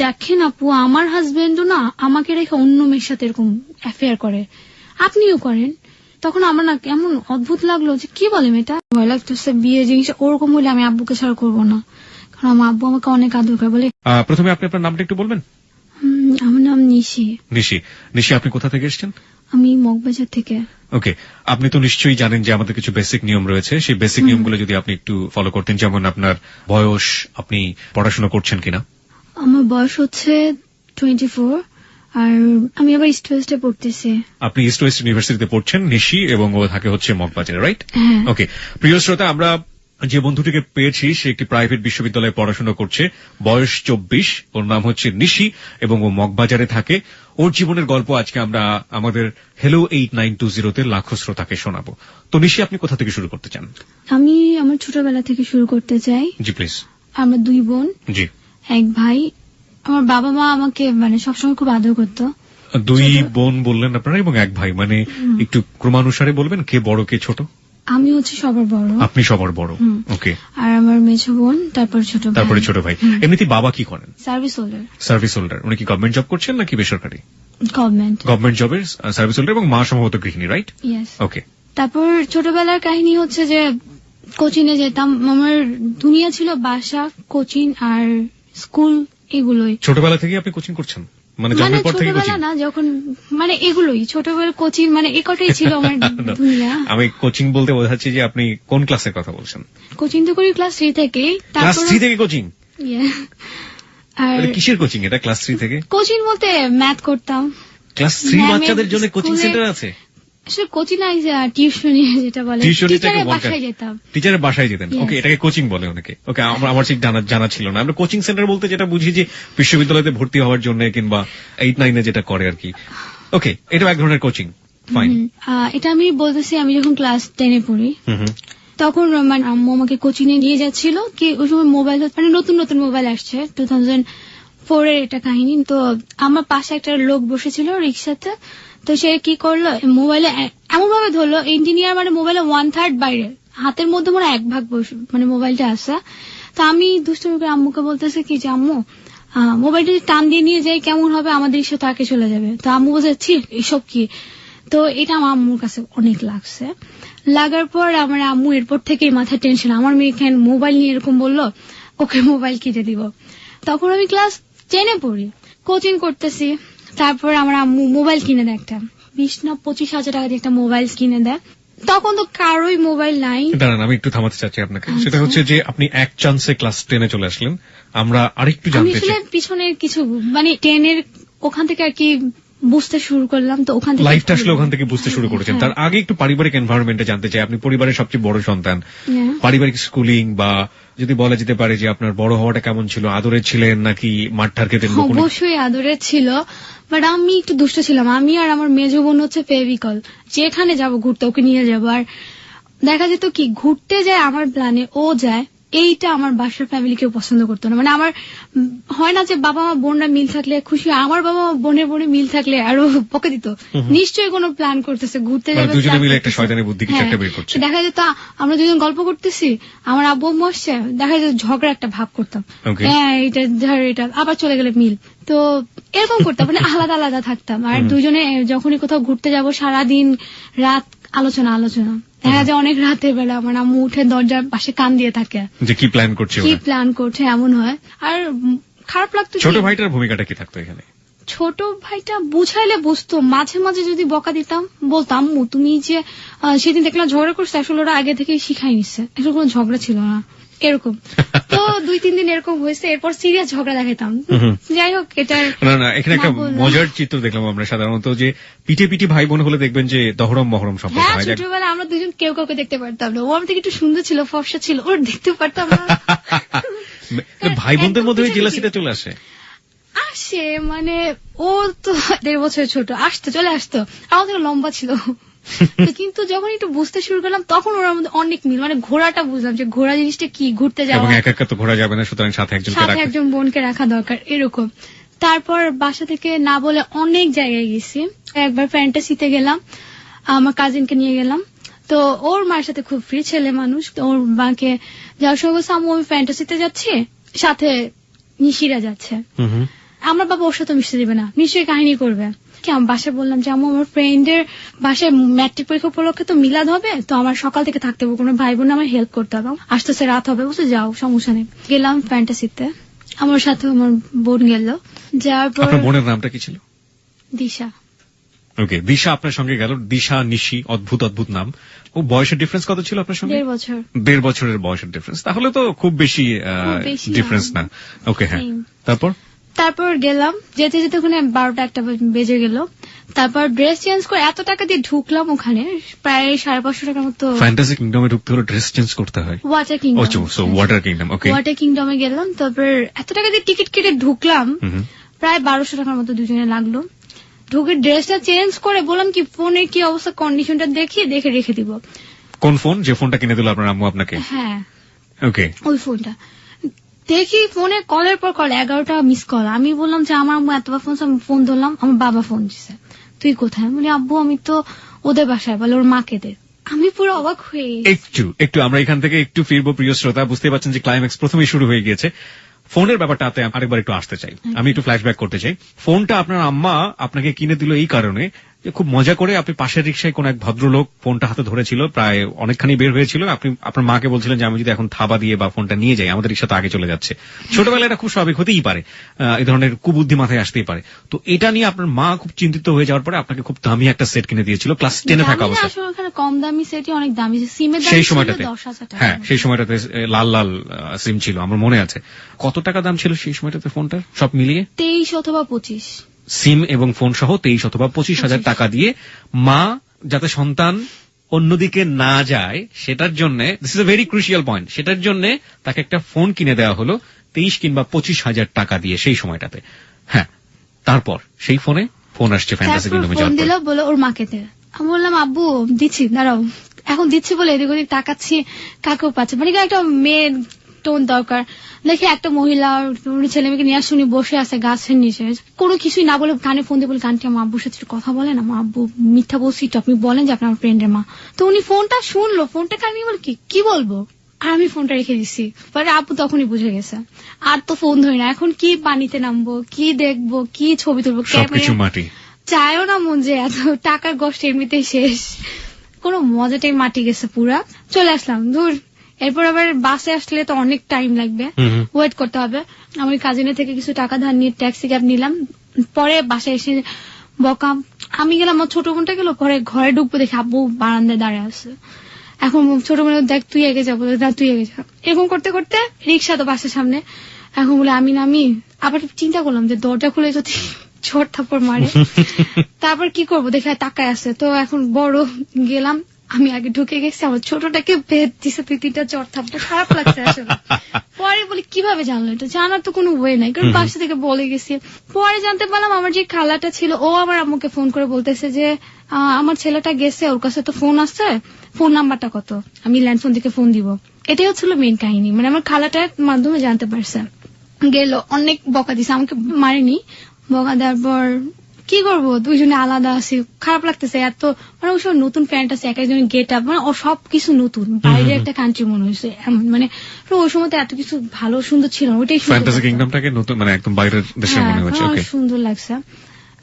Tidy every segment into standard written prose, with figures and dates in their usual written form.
দেখেন আপু, আমার হাজবেন্ডও না আমাকে রেখে অন্য মেয়ের সাথে এরকম অ্যাফেয়ার করে, আপনিও করেন। তখন আমার না কেমন অদ্ভুত লাগলো যে কি বলে মেয়েটা, ভয় লাগতেছে বিয়ে জিনিস ওরকম হলে আমি আব্বুকে ছাড়া করবো না, কারণ আমার আব্বু আমাকে অনেক আদর করে। বলে প্রথমে আপনি আপনার নামটা একটু বলবেন? আমার নাম নিশি। নিশি, আপনি কোথা থেকে এসেছেন? আমি মগবাজার থেকে। ওকে, আপনি তো নিশ্চয়ই জানেন যে আমাদের কিছু বেসিক নিয়ম রয়েছে, সেই বেসিক নিয়মগুলো যদি আপনি একটু ফলো করতেন, যেমন আপনার বয়স, আপনি পড়াশোনা করছেন কিনা? আমার বয়স হচ্ছে 24, আর আমি আবার ইস্ট ওয়েস্টে পড়তেছি। আপনি ইস্ট ওয়েস্ট ইউনিভার্সিটিতে পড়ছেন, নিশি, এবং ও থাকে হচ্ছে মগবাজারে, রাইট? ওকে, প্রিয় শ্রোতা, আমরা যে বন্ধুটিকে পেয়েছি সে একটি প্রাইভেট বিশ্ববিদ্যালয়ে পড়াশোনা করছে, বয়স 24, ওর নাম হচ্ছে নিশি এবং ও মগবাজারে থাকে। ওর জীবনের গল্প আজকে আমরা আমাদের হ্যালো 8920-তে লাখো শ্রোতাকে শোনাবো। তো নিশি, আপনি কোথা থেকে শুরু করতে চান? আমি আমার ছোটবেলা থেকে শুরু করতে চাই। জি প্লিজ। আমরা 2 বোন, জি, এক ভাই। আমার বাবা মা আমাকে মানে সবসময় খুব আদর করতো। 2 বোন বললেন আপনারা এবং এক ভাই, মানে একটু ক্রমানুসারে বলবেন, কে বড় কে ছোট? আমি হচ্ছে সবার বড়। আপনি সবার বড়, ওকে। আর আমার মেজো বোন, তারপরে ছোট ভাই। এমনিতে বাবা কি করেন? Service holder. উনি কি গভর্নমেন্ট জব করছেন নাকি বেসরকারি? গভর্নমেন্ট জবের সার্ভিস হোল্ডার, এবং মা সম্ভবত গৃহিণী, রাইট? ওকে। তারপর ছোটবেলার কাহিনী হচ্ছে যে কোচিং এ যেতাম। আমার দুনিয়া ছিল বাসা, কোচিং আর স্কুল, এগুলোই। ছোটবেলা থেকে আপনি কোচিং করছেন? মানে জন্মের পর থেকে কোচিং? না, যখন মানে এগুলোই ছোটবেলা কোচিং, মানে এই কটাই ছিল আমার দুনিয়া। আমি কোচিং বলতে বোঝাচ্ছি যে আপনি কোন ক্লাসের কথা বলছেন? কোচিং তো করি ক্লাস 3 থেকে। ক্লাস 3 থেকে কোচিং? আর কিসের কোচিং এটা? ক্লাস 3 থেকে কোচিং বলতে ম্যাথ করতাম। ক্লাস 3 বাচ্চাদের জন্য কোচিং সেন্টার আছে? আসলে কোচিং নাই, টিউশনি যেটা বলে, টিচারের বাসায় যেতাম। টিচারের বাসায় যেতেন, ওকে, এটাকে কোচিং বলে অনেকে। ওকে, আমার ঠিক জানা ছিল না। আমরা কোচিং সেন্টার বলতে যেটা বুঝি যে বিশ্ববিদ্যালয়তে ভর্তি হওয়ার জন্য কিংবা 8-9 যেটা করে আর কি। ওকে, এটা এক ধরনের কোচিং, ফাইন। এটা আমি বলতেছি আমি যখন ক্লাস 10 এ পড়ি, তখন মানে আম্মু আমাকে কোচিং এ নিয়ে যাচ্ছিল। কি ওই সময় মোবাইল, মানে নতুন নতুন মোবাইল আসছে, 2004 এর এটা কাহিনী। তো আমার পাশে একটা লোক বসেছিল রিক্সাতে। তো সে কি করলো, মোবাইলে এমন ভাবে ধরলো, ইঞ্জিনিয়ার মানে মোবাইলে 1/3 বাইরে, হাতের মধ্যে মনে 1 ভাগ মানে মোবাইলটা আসা। তো আমি দুষ্টুমি করে আম্মুকে বলতেছে কি যে আম্মু, মোবাইলটা টান দিয়ে নিয়ে যাই কেমন হবে, আমাদের সাথে আগে চলে যাবে। তো আম্মু বলছে এসব কি। তো এটা আমার আম্মুর কাছে অনেক লাগছে। লাগার পর আমার আম্মু এরপর থেকেই মাথায় টেনশন, আমার মেয়ে কেন মোবাইল নিয়ে এরকম বললো, ওকে মোবাইল কিনে দিব। তখন আমি ক্লাস 10 এ পড়ি, কোচিং করতেছি। তারপর আমার আম্মু মোবাইল কিনে দেয়, একটা 20 না 25 হাজার টাকা দিয়ে একটা মোবাইল কিনে দেয়। তখন তো কারোই মোবাইল নাই। দাঁড়ান, আমি একটু থামাতে চাচ্ছি আপনাকে। সেটা হচ্ছে যে আপনি এক চান্সে ক্লাস 10 এ চলে আসলেন। আমরা আরেকটু জানতে চাই পিছনের কিছু, মানে 10 এর ওখান থেকে আর কি বুঝতে শুরু করলাম। তো ওখান থেকে লাইফটা আসলে ওখান থেকে বুঝতে শুরু করেছেন। তার আগে একটু পারিবারিক এনভায়রনমেন্টে জানতে চাই। আপনি পরিবারের সবচেয়ে বড় সন্তান, পারিবারিক স্কুলিং বা যদি বলা যেতে পারে যে আপনার বড় হওয়াটা কেমন ছিল? আদরের ছিলেন নাকি মারটার খেতেন? অবশ্যই আদরের ছিল, বাট আমি একটু দুষ্ট ছিলাম। আমি আর আমার মেজো বোন হচ্ছে ফেভিকল, যেখানে যাব ঘুরতে ওকে নিয়ে যাব। আর দেখা যেত কি ঘুরতে যায় আমার প্ল্যানে ও যায়, এইটা আমার বাসার ফ্যামিলি কেউ পছন্দ করতো না। মানে আমার হয় না যে বাবা মা বোনরা মিল থাকলে খুশি, আমার বাবা মা বোনে মিল থাকলে আরো বকে দিত, নিশ্চয়ই কোনো প্ল্যান করতেছে ঘুরতে যাবে, দুজনে মিলে একটা শয়তানি বুদ্ধি কিছু একটা বের করছে। দেখা যেত আমরা দুজন গল্প করতেছি, আমার আব্বু আম্মু আসছে, দেখা যেত ঝগড়া একটা ভাব করতাম, হ্যাঁ এটা ধর এটা, আবার চলে গেলে মিল। তো এরকম করতাম, মানে আলাদা আলাদা থাকতাম। আর দুজনে যখনই কোথাও ঘুরতে যাব সারাদিন রাত আলোচনা। দেখা যায় অনেক রাতের বেলা আমার আম্মু উঠে দরজার পাশে কান দিয়ে থাকে যে কি প্ল্যান করছে, এমন হয়। আর খারাপ লাগতো। ছোট ভাইটার ভূমিকাটা কি থাকতো এখানে? ছোট ভাইটা বুঝাইলে বুঝতো, মাঝে মাঝে যদি বকা দিতাম বলতাম আম্মু তুমি যে সেদিন দেখলাম ঝগড়া করছে, আসলে ওরা আগে থেকেই শিখাই নিচ্ছে, আসলে কোনো ঝগড়া ছিল না, এরকম। তো 2-3 দিন এরকম হয়েছে, এরপর সিরিয়াস ঝগড়া দেখাতাম। যাই হোক, এটা না এখানে একটা মজার চিত্র দেখলাম আমরা। সাধারণত যে পিঠে ভাই বোন হলে দেখবেন যে দহরম মহরম সম্পর্ক হয়। ছোটবেলা আমরা দুজন কেউ কাউকে দেখতে পারতাম না। ও আমার থেকে একটু সুন্দর ছিল, ফর্সা ছিল, ওর দেখতে পারতাম না। ভাই বোনদের মধ্যে ওই জেলাসিটা চলে আসে। মানে ও তো 1.5 বছর ছোট, চলে আসতো, আমার থেকে লম্বা ছিল। কিন্তু যখন একটু বুঝতে শুরু করলাম তখন ওর মধ্যে অনেক মিল, মানে ঘোড়াটা বুঝলাম যে ঘোড়া জিনিসটা কি, ঘুরতে যাওয়া, এবং একা তো ঘোরা যাবে না, সুতরাং সাথে একজন বোনকে রাখা দরকার, এরকম। তারপর বাসা থেকে না বলে অনেক জায়গায় গেছি। একবার ফ্যান্টাসিতে গেলাম, আমার কাজিনকে নিয়ে গেলাম। তো ওর মায়ের সাথে খুব ফ্রি, ছেলে মানুষ, তো ওর মাকে যাওয়ার সময় বলছে আম্মু আমি ফ্যান্টাসিতে যাচ্ছি, সাথে নিশিরা যাচ্ছে। আমার বাবা ওর সাথে মিশতে দিবে না, নিশ্চয়ই কাহিনী করবে। কি আমি বাসায় বললাম যে আমার ফ্রেন্ডের বাসায় ম্যাট্রিক পরীক্ষা উপলক্ষে তো মিলাদ হবে, তো আমার সকাল থেকে থাকতে হবে, কোনো ভাই বোন আমার হেল্প করতে হবে, আস্তে আস্তে রাত হবে, বুঝতে যাও সমস্যা নেই। গেলাম ফ্যান্টাসিতে, আমার সাথে আমার বোন গেল। যাওয়ার পর বোনের নামটা কি ছিল? দিশা। ওকে, দিশা আপনার সঙ্গে গেল। দিশা, নিশি, অদ্ভুত অদ্ভুত নাম। ও বয়সের ডিফারেন্স কত ছিল আপনার সঙ্গে? 1.5 বছর। 1.5 বছরের বয়সের ডিফারেন্স, তাহলে তো খুব বেশি ডিফারেন্স না। ওকে, হ্যাঁ। তারপর গেলাম, যেতে যেতে ওখানে 12টা বেজে গেল। তারপর ড্রেস চেঞ্জ করে এত টাকা দিয়ে ঢুকলাম ওখানে, প্রায় 550 টাকার মতো। ফ্যান্টাসি কিংডমে ঢুকতে হলে ড্রেস চেঞ্জ করতে হয়? Water kingdom. ওয়াটার কিংডম, ওকে। ওয়াটার কিংডমে গেলাম, তারপর এত টাকা দিয়ে টিকিট কেটে ঢুকলাম, প্রায় 1200 টাকার মতো দুজনে লাগলো। ঢুকে ড্রেসটা চেঞ্জ করে বললাম কি ফোনের কি অবস্থা, কন্ডিশনটা দেখে রেখে দিব। কোন ফোন? যে ফোনটা কিনে দিল আপনার আম্মু আপনাকে? হ্যাঁ, ওকে। ওই ফোনটা দেখি, ফোনে কলের পর কল, 11টা মিস কল। আমি বললাম যে আমার আম্মু এতবার ফোন ধরলাম, আমার বাবা ফোন দিছে, তুই কোথায়? বলি আব্বু আমি তো ওদের বাসায়। বলে ওর মাকে দে। আমি পুরো অবাক হয়ে। একটু আমরা এখান থেকে একটু ফিরবো প্রিয় শ্রোতা, বুঝতে পারছেন যে ক্লাইম্যাক্স প্রথমেই শুরু হয়ে গিয়েছে। ফোনের ব্যাপারটাতে আরেকবার একটু আসতে চাই, আমি একটু ফ্ল্যাশব্যাক করতে চাই। ফোনটা আপনার আম্মা আপনাকে কিনে দিল এই কারণে যে খুব মজা করে আপনি পাশের রিক্সায় কোন এক ভদ্রলোক ফোনটা হাতে ধরেছিল, প্রায় অনেকখানি বের হয়েছিল, আপনি আপনার মাকে বলছিলেন যে আমি যদি এখন থাবা দিয়ে বা ফোনটা নিয়ে যাই আমাদের রিক্সা তো আগে চলে যাচ্ছে। ছোটবেলায় এটা খুব স্বাভাবিক হতেই পারে, এই ধরনের কুবুদ্ধি মাথায় আসতেই পারে। তো এটা নিয়ে আপনার মা খুব চিন্তিত হয়ে যাওয়ার পরে আপনাকে খুব দামি একটা সেট কিনে দিয়েছিল ক্লাস 10-এ থাকা অবস্থায়। কম দামি সেটই অনেক দামি, সিমের দাম সেই সময়টাতে। 10,000 টাকা। হ্যাঁ, সেই সময়টাতে লাল লাল সিম ছিল, আমার মনে আছে। কত টাকা দাম ছিল সেই সময়টাতে ফোনটার সব মিলিয়ে? 23 অথবা 25। সিম এবং ফোন সহ 23 অথবা 25,000 টাকা দিয়ে মা যাতে সন্তান অন্যদিকে না যায় সেটার জন্য, this is a very crucial point, সেটার জন্য তাকে একটা ফোন কিনে দেওয়া হলো 23 কিংবা 25,000 টাকা দিয়ে সেই সময়টাতে। হ্যাঁ, তারপর সেই ফোন আসছে ফ্যান্টাসি কিংডমে যাওয়ার পর। দিল, বলে ওর মাকে দে। আমি বললাম আব্বু দিচ্ছি, দাঁড়াও। এখন দিচ্ছি বলে এদিক ওদিক তাকাচ্ছি, কাকেও পাচ্ছে, মানে একটা মেয়ের টোন দরকার। দেখি একটা মহিলা ছেলে মেয়েকে নিয়ে শুনি বসে আছে গাছের নিচে, কোনো কিছুই না বলে কানে ফোন দিয়ে বলে গানটি আমার আব্বুর সাথে কথা বলেন, আমার আব্বু মিথ্যা বলছি তো, আপনি বলেন যে আপনার ফ্রেন্ডের মা। তো উনি ফোনটা শুনলো, ফোনটা কানে বল কি বলবো, আর আমি ফোনটা রেখে দিচ্ছি। পরে আব্বু তখনই বুঝে গেছে, আর তো ফোন ধরি না, এখন কি পানিতে নামবো, কি দেখবো, কি ছবি তুলবো, সবকিছু মাটি। চায়ও না মন যে এত টাকার কষ্ট এমনিতেই শেষ, কোনো মজাটাই মাটি গেছে পুরা। চলে আসলাম দূর। এরপর আবার বাসে আসলে তো অনেক টাইম লাগবে, ওয়েট করতে হবে। আমি কাজিনের থেকে কিছু টাকা ধার নিয়ে ট্যাক্সি ক্যাব নিলাম। পরে বাসায় এসে বকাম, আমি গেলাম, আমার ছোট বোনটা গেল, পরে ঘরে ঢুকবো দেখি আব্বু বারান্দায় দাঁড়িয়ে আছে। এখন ছোট বোন দেখ তুই এগে যাবো, তুই এগে যা, এরকম করতে করতে রিক্সা তো বাসের সামনে। এখন বলে আমি নামি, আবার চিন্তা করলাম যে দরজা খুলে যদি ছোট থাপ্পড় মারে, তারপর কি করবো, দেখে তাকায় আছে। তো এখন বড় গেলাম, আমি আগে ঢুকে গেছি, আমার ছোটটাকে ভেদ দিছে 2-3টা চড় থাপ্পড়, খারাপ লাগছে আসলে। পরে বলি কিভাবে জানলো এটা, জানার তো কোনো ওয়ে নাই, কারণ বাসা থেকে বলে গেছি। পরে জানতে পারলাম আমার যে খালাটা ছিল ও আমার আম্মুকে ফোন করে বলতেছে যে আমার ছেলেটা গেছে, ওর কাছে তো ফোন আছে, ফোন নাম্বারটা কত, আমি ল্যান্ড ফোন থেকে ফোন দিব। এটাই হচ্ছিল মেইন কাহিনী, মানে আমার খালাটার মাধ্যমে জানতে পারছে। গেল, অনেক বকা দিছে, আমাকে মারেনি, বকা দেওয়ার পর কি করবো, দুইজনে আলাদা আছি, খারাপ লাগতেছে এত, মানে ওই সব নতুন ফ্রেন্ড আছে, এক একজনের গেট আপ, মানে ও সবকিছু নতুন, বাইরে একটা কান্ট্রি মনে হয়েছে, মানে ওই সময় এত কিছু ভালো সুন্দর ছিল, ওইটাই ফ্যান্টাসি কিংডমটাকে নতুন, মানে একদম বাইরের দেশের মনে হচ্ছে। ওকে, সুন্দর লাগছে।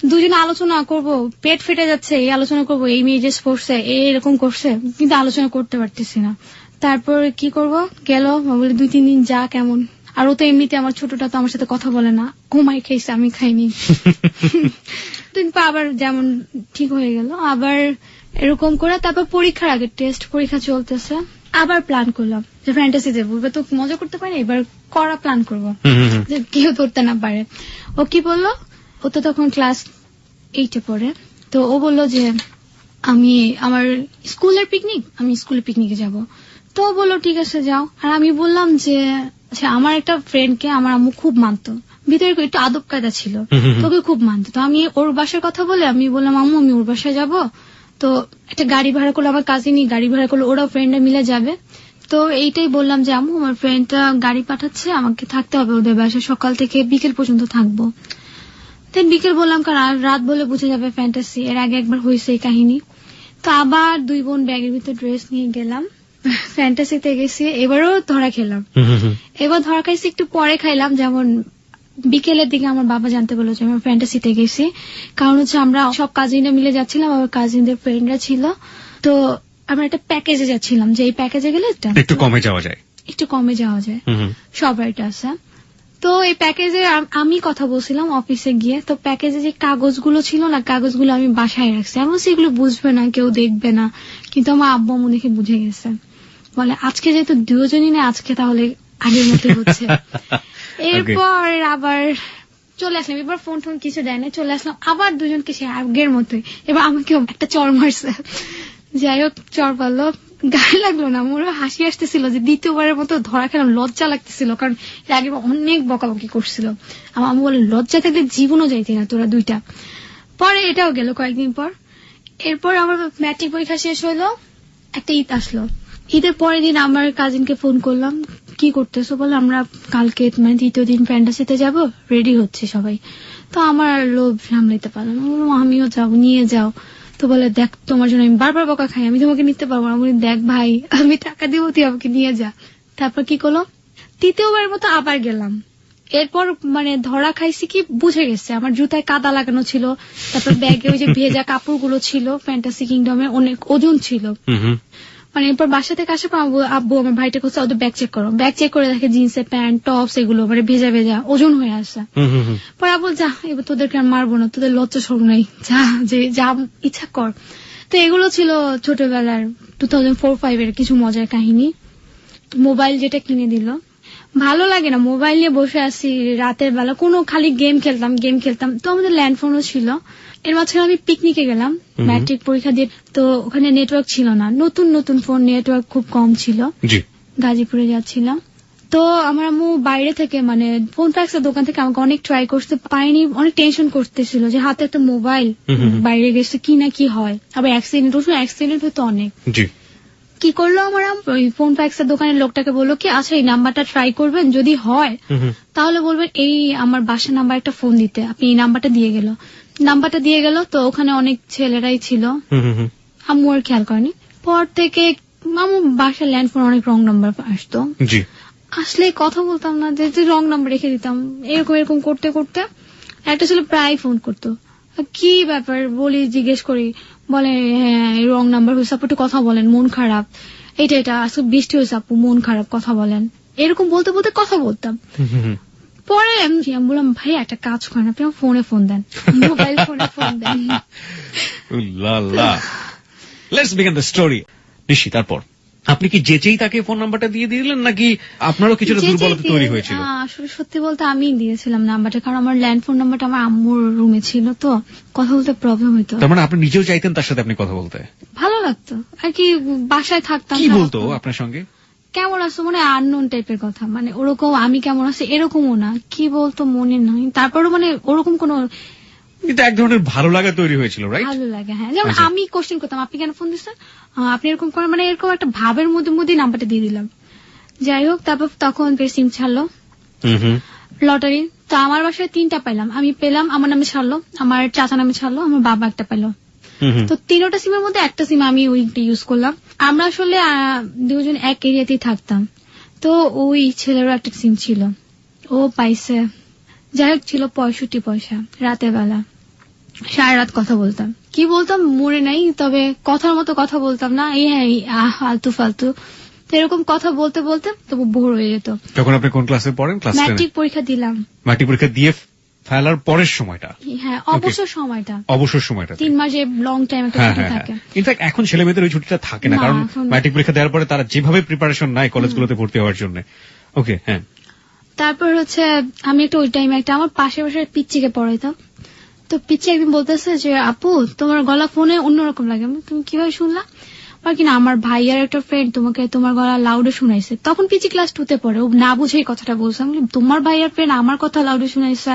দুজনে আলোচনা করব, পেট ফেটে যাচ্ছে, এই আলোচনা করব, এই মেয়ে ড্রেস পড়ছে, এরকম করছে, কিন্তু আলোচনা করতে পারতেছি না। তারপর কি করব, গেল বলে 2-3 দিন যা কেমন। আর ও তো এমনিতে আমার ছোটটা তো আমার সাথে কথা বলে না, ঘুমাই খাইছে, আমি খাইনি। আবার যেমন ঠিক হয়ে গেল, আবার এরকম করে। তারপর পরীক্ষার আগে টেস্ট পরীক্ষা চলতেছে, আবার প্ল্যান করলাম যে ফ্যান্টাসি দেবো, তো মজা করতে পারি, এবার করা প্ল্যান করবো যে কেউ ধরতে না পারে। ও কি বললো, ও তো তখন ক্লাস 8-এ পড়ে, তো ও বললো যে আমি আমার স্কুলের পিকনিক, আমি স্কুলের পিকনিকে যাব। তো বললো ঠিক আছে যাও। আর আমি বললাম যে আচ্ছা, আমার একটা ফ্রেন্ডকে আমার আম্মু খুব মানতো, ভিতরে একটু আদব কায়দা ছিল, তোকে খুব মানতো। তো আমি ওর বাসার কথা বলে আমি বললাম আম্মু আমি ওর বাসায় যাব, তো একটা গাড়ি ভাড়া করলো, আমার কাজিনই গাড়ি ভাড়া করলো, ওরা ফ্রেন্ডরা মিলে যাবে। তো এইটাই বললাম যে আম্মু আমার ফ্রেন্ডটা গাড়ি পাঠাচ্ছে, আমাকে থাকতে হবে ওদের বাসায়, সকাল থেকে বিকেল পর্যন্ত থাকবো। দেন বিকেল বললাম কারণ আর রাত বলে বুঝে যাবে ফ্যান্টাসি, এর আগে একবার হয়েছে এই কাহিনী। তো আবার 2 বোন ব্যাগের ভিতর ড্রেস নিয়ে গেলাম, ফ্যান্টাসিতে গেছি, এবারও ধরা খেলাম। এবার ধরা খাইছি একটু পরে খাইলাম, যেমন বিকেলের দিকে আমার বাবা জানতে পারলো যে আমি ফ্যান্টাসিতে গেছি। কারণ হচ্ছে আমরা সব কাজিনরা মিলে যাচ্ছিলাম, আমার কাজিনদের ফ্রেন্ডরা ছিল। তো আমরা একটা প্যাকেজে যাচ্ছিলাম, যে এই প্যাকেজে গেলে একটু কমে যাওয়া যায়, সবার এটা আছে। তো এই প্যাকেজে আমি কথা বলছিলাম অফিসে গিয়ে। তো প্যাকেজে যে কাগজগুলো ছিল না, কাগজগুলো আমি বাসায় রাখছি। আমি সেগুলো বুঝবে না, কেউ দেখবে না, কিন্তু আমার আব্বু আম্মু দেখে বুঝে গেছে। বলে আজকে যেহেতু দুজনই না, আজকে তাহলে আগের মতো হচ্ছে। এরপর আবার চলে আসলাম, এবার ফোন টোন কিছু দেয় না, চলে আসলাম আবার দুজনকে সে আগের মতোই। এবার আমাকেও একটা চড় মারছে, যাই হোক চড় পারলো, গায়ে লাগলো না, মোর হাসি আসতেছিল যে দ্বিতীয়বারের মতো ধরা খেলাম। লজ্জা লাগতেছিল, কারণ এর আগে অনেক বকাবকি করছিল। আমার আম্মু বলে লজ্জা থাকলে জীবনও যাইতে না তোরা দুইটা। পরে এটাও গেল কয়েকদিন পর। এরপর আমার ম্যাট্রিক পরীক্ষা শেষ হলো, একটা ঈদ আসলো। ঈদের পরের দিন আমার কাজিনকে ফোন করলাম, কি করতেছো? বলে আমরা কালকে মানে তৃতীয় দিন ফ্যান্টাসিতে যাব, রেডি হচ্ছে সবাই। তো আমার লোভ সামলাইতে পারলাম, আমিও যাও, নিয়ে যাও। তো বলে দেখ তোমার জন্য আমি বারবার বকা খাই, আমি তোমাকে নিতে পারবো না। বলি দেখ ভাই, আমি টাকা দিব, তুই আমাকে নিয়ে যা। তারপর কি করলো, তৃতীয়বারের মতো আবার গেলাম। এরপর মানে ধরা খাইছি কি বুঝে গেছে, আমার জুতায় কাদা লাগানো ছিল, তারপর ব্যাগে ওই যে ভেজা কাপড়গুলো ছিল, ফ্যান্টাসি কিংডমে অনেক ওজন ছিল। মানে এরপর বাসা থেকে আসার পর আব্বু আমার ভাইটা করছে ওদের ব্যাগ চেক করো, ব্যাগ চেক করে দেখে জিন্সের প্যান্ট টপস এগুলো মানে ভেজা ভেজা ওজন হয়ে আসে। পরে আব্বু যা, এবার তোদেরকে আর মারবো না, তোদের লজ্জা সরম নাই, যা যে যা ইচ্ছা কর। তো এগুলো ছিল ছোটবেলার 2004-05 এর কিছু মজার কাহিনী। মোবাইল যেটা কিনে দিল, ভালো লাগে না, মোবাইল নিয়ে বসে আছি রাতের বেলা, কোনো খালি গেম খেলতাম। তো আমাদের ল্যান্ডফোনও ছিল। এর মাঝখানে আমি পিকনিকে গেলাম ম্যাট্রিক পরীক্ষা দিয়ে, তো ওখানে নেটওয়ার্ক ছিল না, নতুন ফোন, নেটওয়ার্ক খুব কম ছিল, গাজীপুরে যাচ্ছিলাম। তো আমার আম্মু বাইরে থেকে মানে ফোন ফ্যাক্সের দোকান থেকে আমাকে অনেক ট্রাই করতে পাইনি, অনেক টেনশন করতেছিল যে হাতে একটা মোবাইল বাইরে গেছে কি না কি হয়, আবার অ্যাক্সিডেন্ট হতো অনেক। কি করলো আমার ওই ফোন ফ্যাক্সের দোকানের লোকটাকে বললো কি আচ্ছা এই নাম্বারটা ট্রাই করবেন, যদি হয় তাহলে বলবেন এই আমার বাসার নাম্বার একটা ফোন দিতে, আপনি এই নাম্বারটা দিয়ে গেল। তো ওখানে অনেক ছেলেরাই ছিল, আম্মু আর খেয়াল করেনি। পর থেকে আম্মু বাসার ল্যান্ডফোন অনেক রং নাম্বার আসতো, আসলে কথা বলতাম না, যে রং নাম্বার রেখে দিতাম। এরকম করতে করতে একটা ছেলে প্রায় ফোন করতো, কি ব্যাপার বলি, জিজ্ঞেস করি, বলে হ্যাঁ রং নাম্বার হয়েছে আপু, একটু কথা বলেন, মন খারাপ, এটা আসলে বৃষ্টি হয়েছে আপু, মন খারাপ, কথা বলেন। এরকম বলতে বলতে কথা বলতাম। পরে আমি বললাম ভাই একটা কাজ করেন, আপনি আমার ফোনে ফোন দেন, মোবাইল ফোনে ফোন দেন। Let's begin the story. Nishi, তারপর আপনি কি যেচেই তাকে ফোন নাম্বারটা দিয়ে দিলেন, নাকি আপনারও কিছুটা দুর্বলতা তৈরি হয়েছিল? আসলে সত্যি বলতে আমি দিয়েছিলাম নাম্বারটা, কারণ আমার ল্যান্ডফোন নাম্বারটা আমার আম্মুর রুমে ছিল, তো কথা বলতে প্রবলেম হইতো। তার মানে আপনি নিজেও চাইতেন তার সাথে আপনি কথা বলতে? ভালো লাগতো আর কি, বাসায় থাকতাম। কি বলতো আপনার সঙ্গে? কেমন আছো, মানে আননোন টাইপের কথা, মানে ওরকম আমি কেমন আছি এরকমও না, কি বলতো মনে নাই। তারপরও মানে ওরকম কোনো কিন্তু এক ধরনের ভালো লাগা তৈরি হয়েছিল, রাইট? ভালো লাগে, হ্যাঁ। যেমন আমি কোশ্চেন করতাম আপনি কেন ফোন দিচ্ছেন, আপনি এরকম করেন, মানে এরকম একটা ভাবের মধ্যে নাম্বারটা দিয়ে দিলাম। যাই হোক, তারপর তখন সিম ছাড়লো লটারি। তো আমার বাসায় 3টা পাইলাম, আমি পেলাম, আমার নামে ছাড়লো, আমার চাচা নামে ছাড়লো, আমার বাবা একটা পেলো। তো 3টা সিমের মধ্যে একটা সিম আমি ওইটা ইউজ করলাম। আমরা আসলে দুজন এক এরিয়াতেই থাকতাম, তো ওই ছেলেরও একটা সিম ছিল, ও পাইছে। যাই হোক, ছিল 65 পয়সা। রাতের বেলা সারা রাত কথা বলতাম, কি বলতাম মনে নাই, তবে কথার মতো কথা বলতাম না, ফালতু ফালতু। তো এরকম কথা বলতে বলতে তবু বোর হয়ে যেত। তখন আপনি কোন ক্লাসে পড়েন? ক্লাস 10? ম্যাট্রিক পরীক্ষা দিলাম। ম্যাট্রিক পরীক্ষা দিয়ে ফেলার পরের সময়টা? হ্যাঁ, অবসর সময়টা 3 মাসে লং টাইম একটা ছুটি থাকে। ইনফ্যাক্ট এখন ছেলে মেয়েদের ওই ছুটিটা থাকে না, কারণ ম্যাট্রিক পরীক্ষা দেওয়ার পরে তারা যেভাবে প্রিপারেশন নেয় কলেজগুলোতে ভর্তি হওয়ার জন্য। ওকে, হ্যাঁ। তারপর হচ্ছে আমি একটা ওই টাইমে একটা আমার পাশের বাসার পিচ্চিকে পড়াইতাম। তো পিচ্চি একদিন বলতেছে যে আপু তোমার গলা ফোনে অন্যরকম লাগে, তুমি কিভাবে শুনলা? আর কিনা আমার ভাইয়ার একটা ফ্রেন্ড তোমাকে তোমার গলা লাউডে শুনাইছে। তখন পিচ্চি ক্লাস 2-তে পড়ে, ও না বুঝে এই কথাটা বলছে। তোমার ভাইয়ার ফ্রেন্ড আমার কথা লাউডে শুনাইছে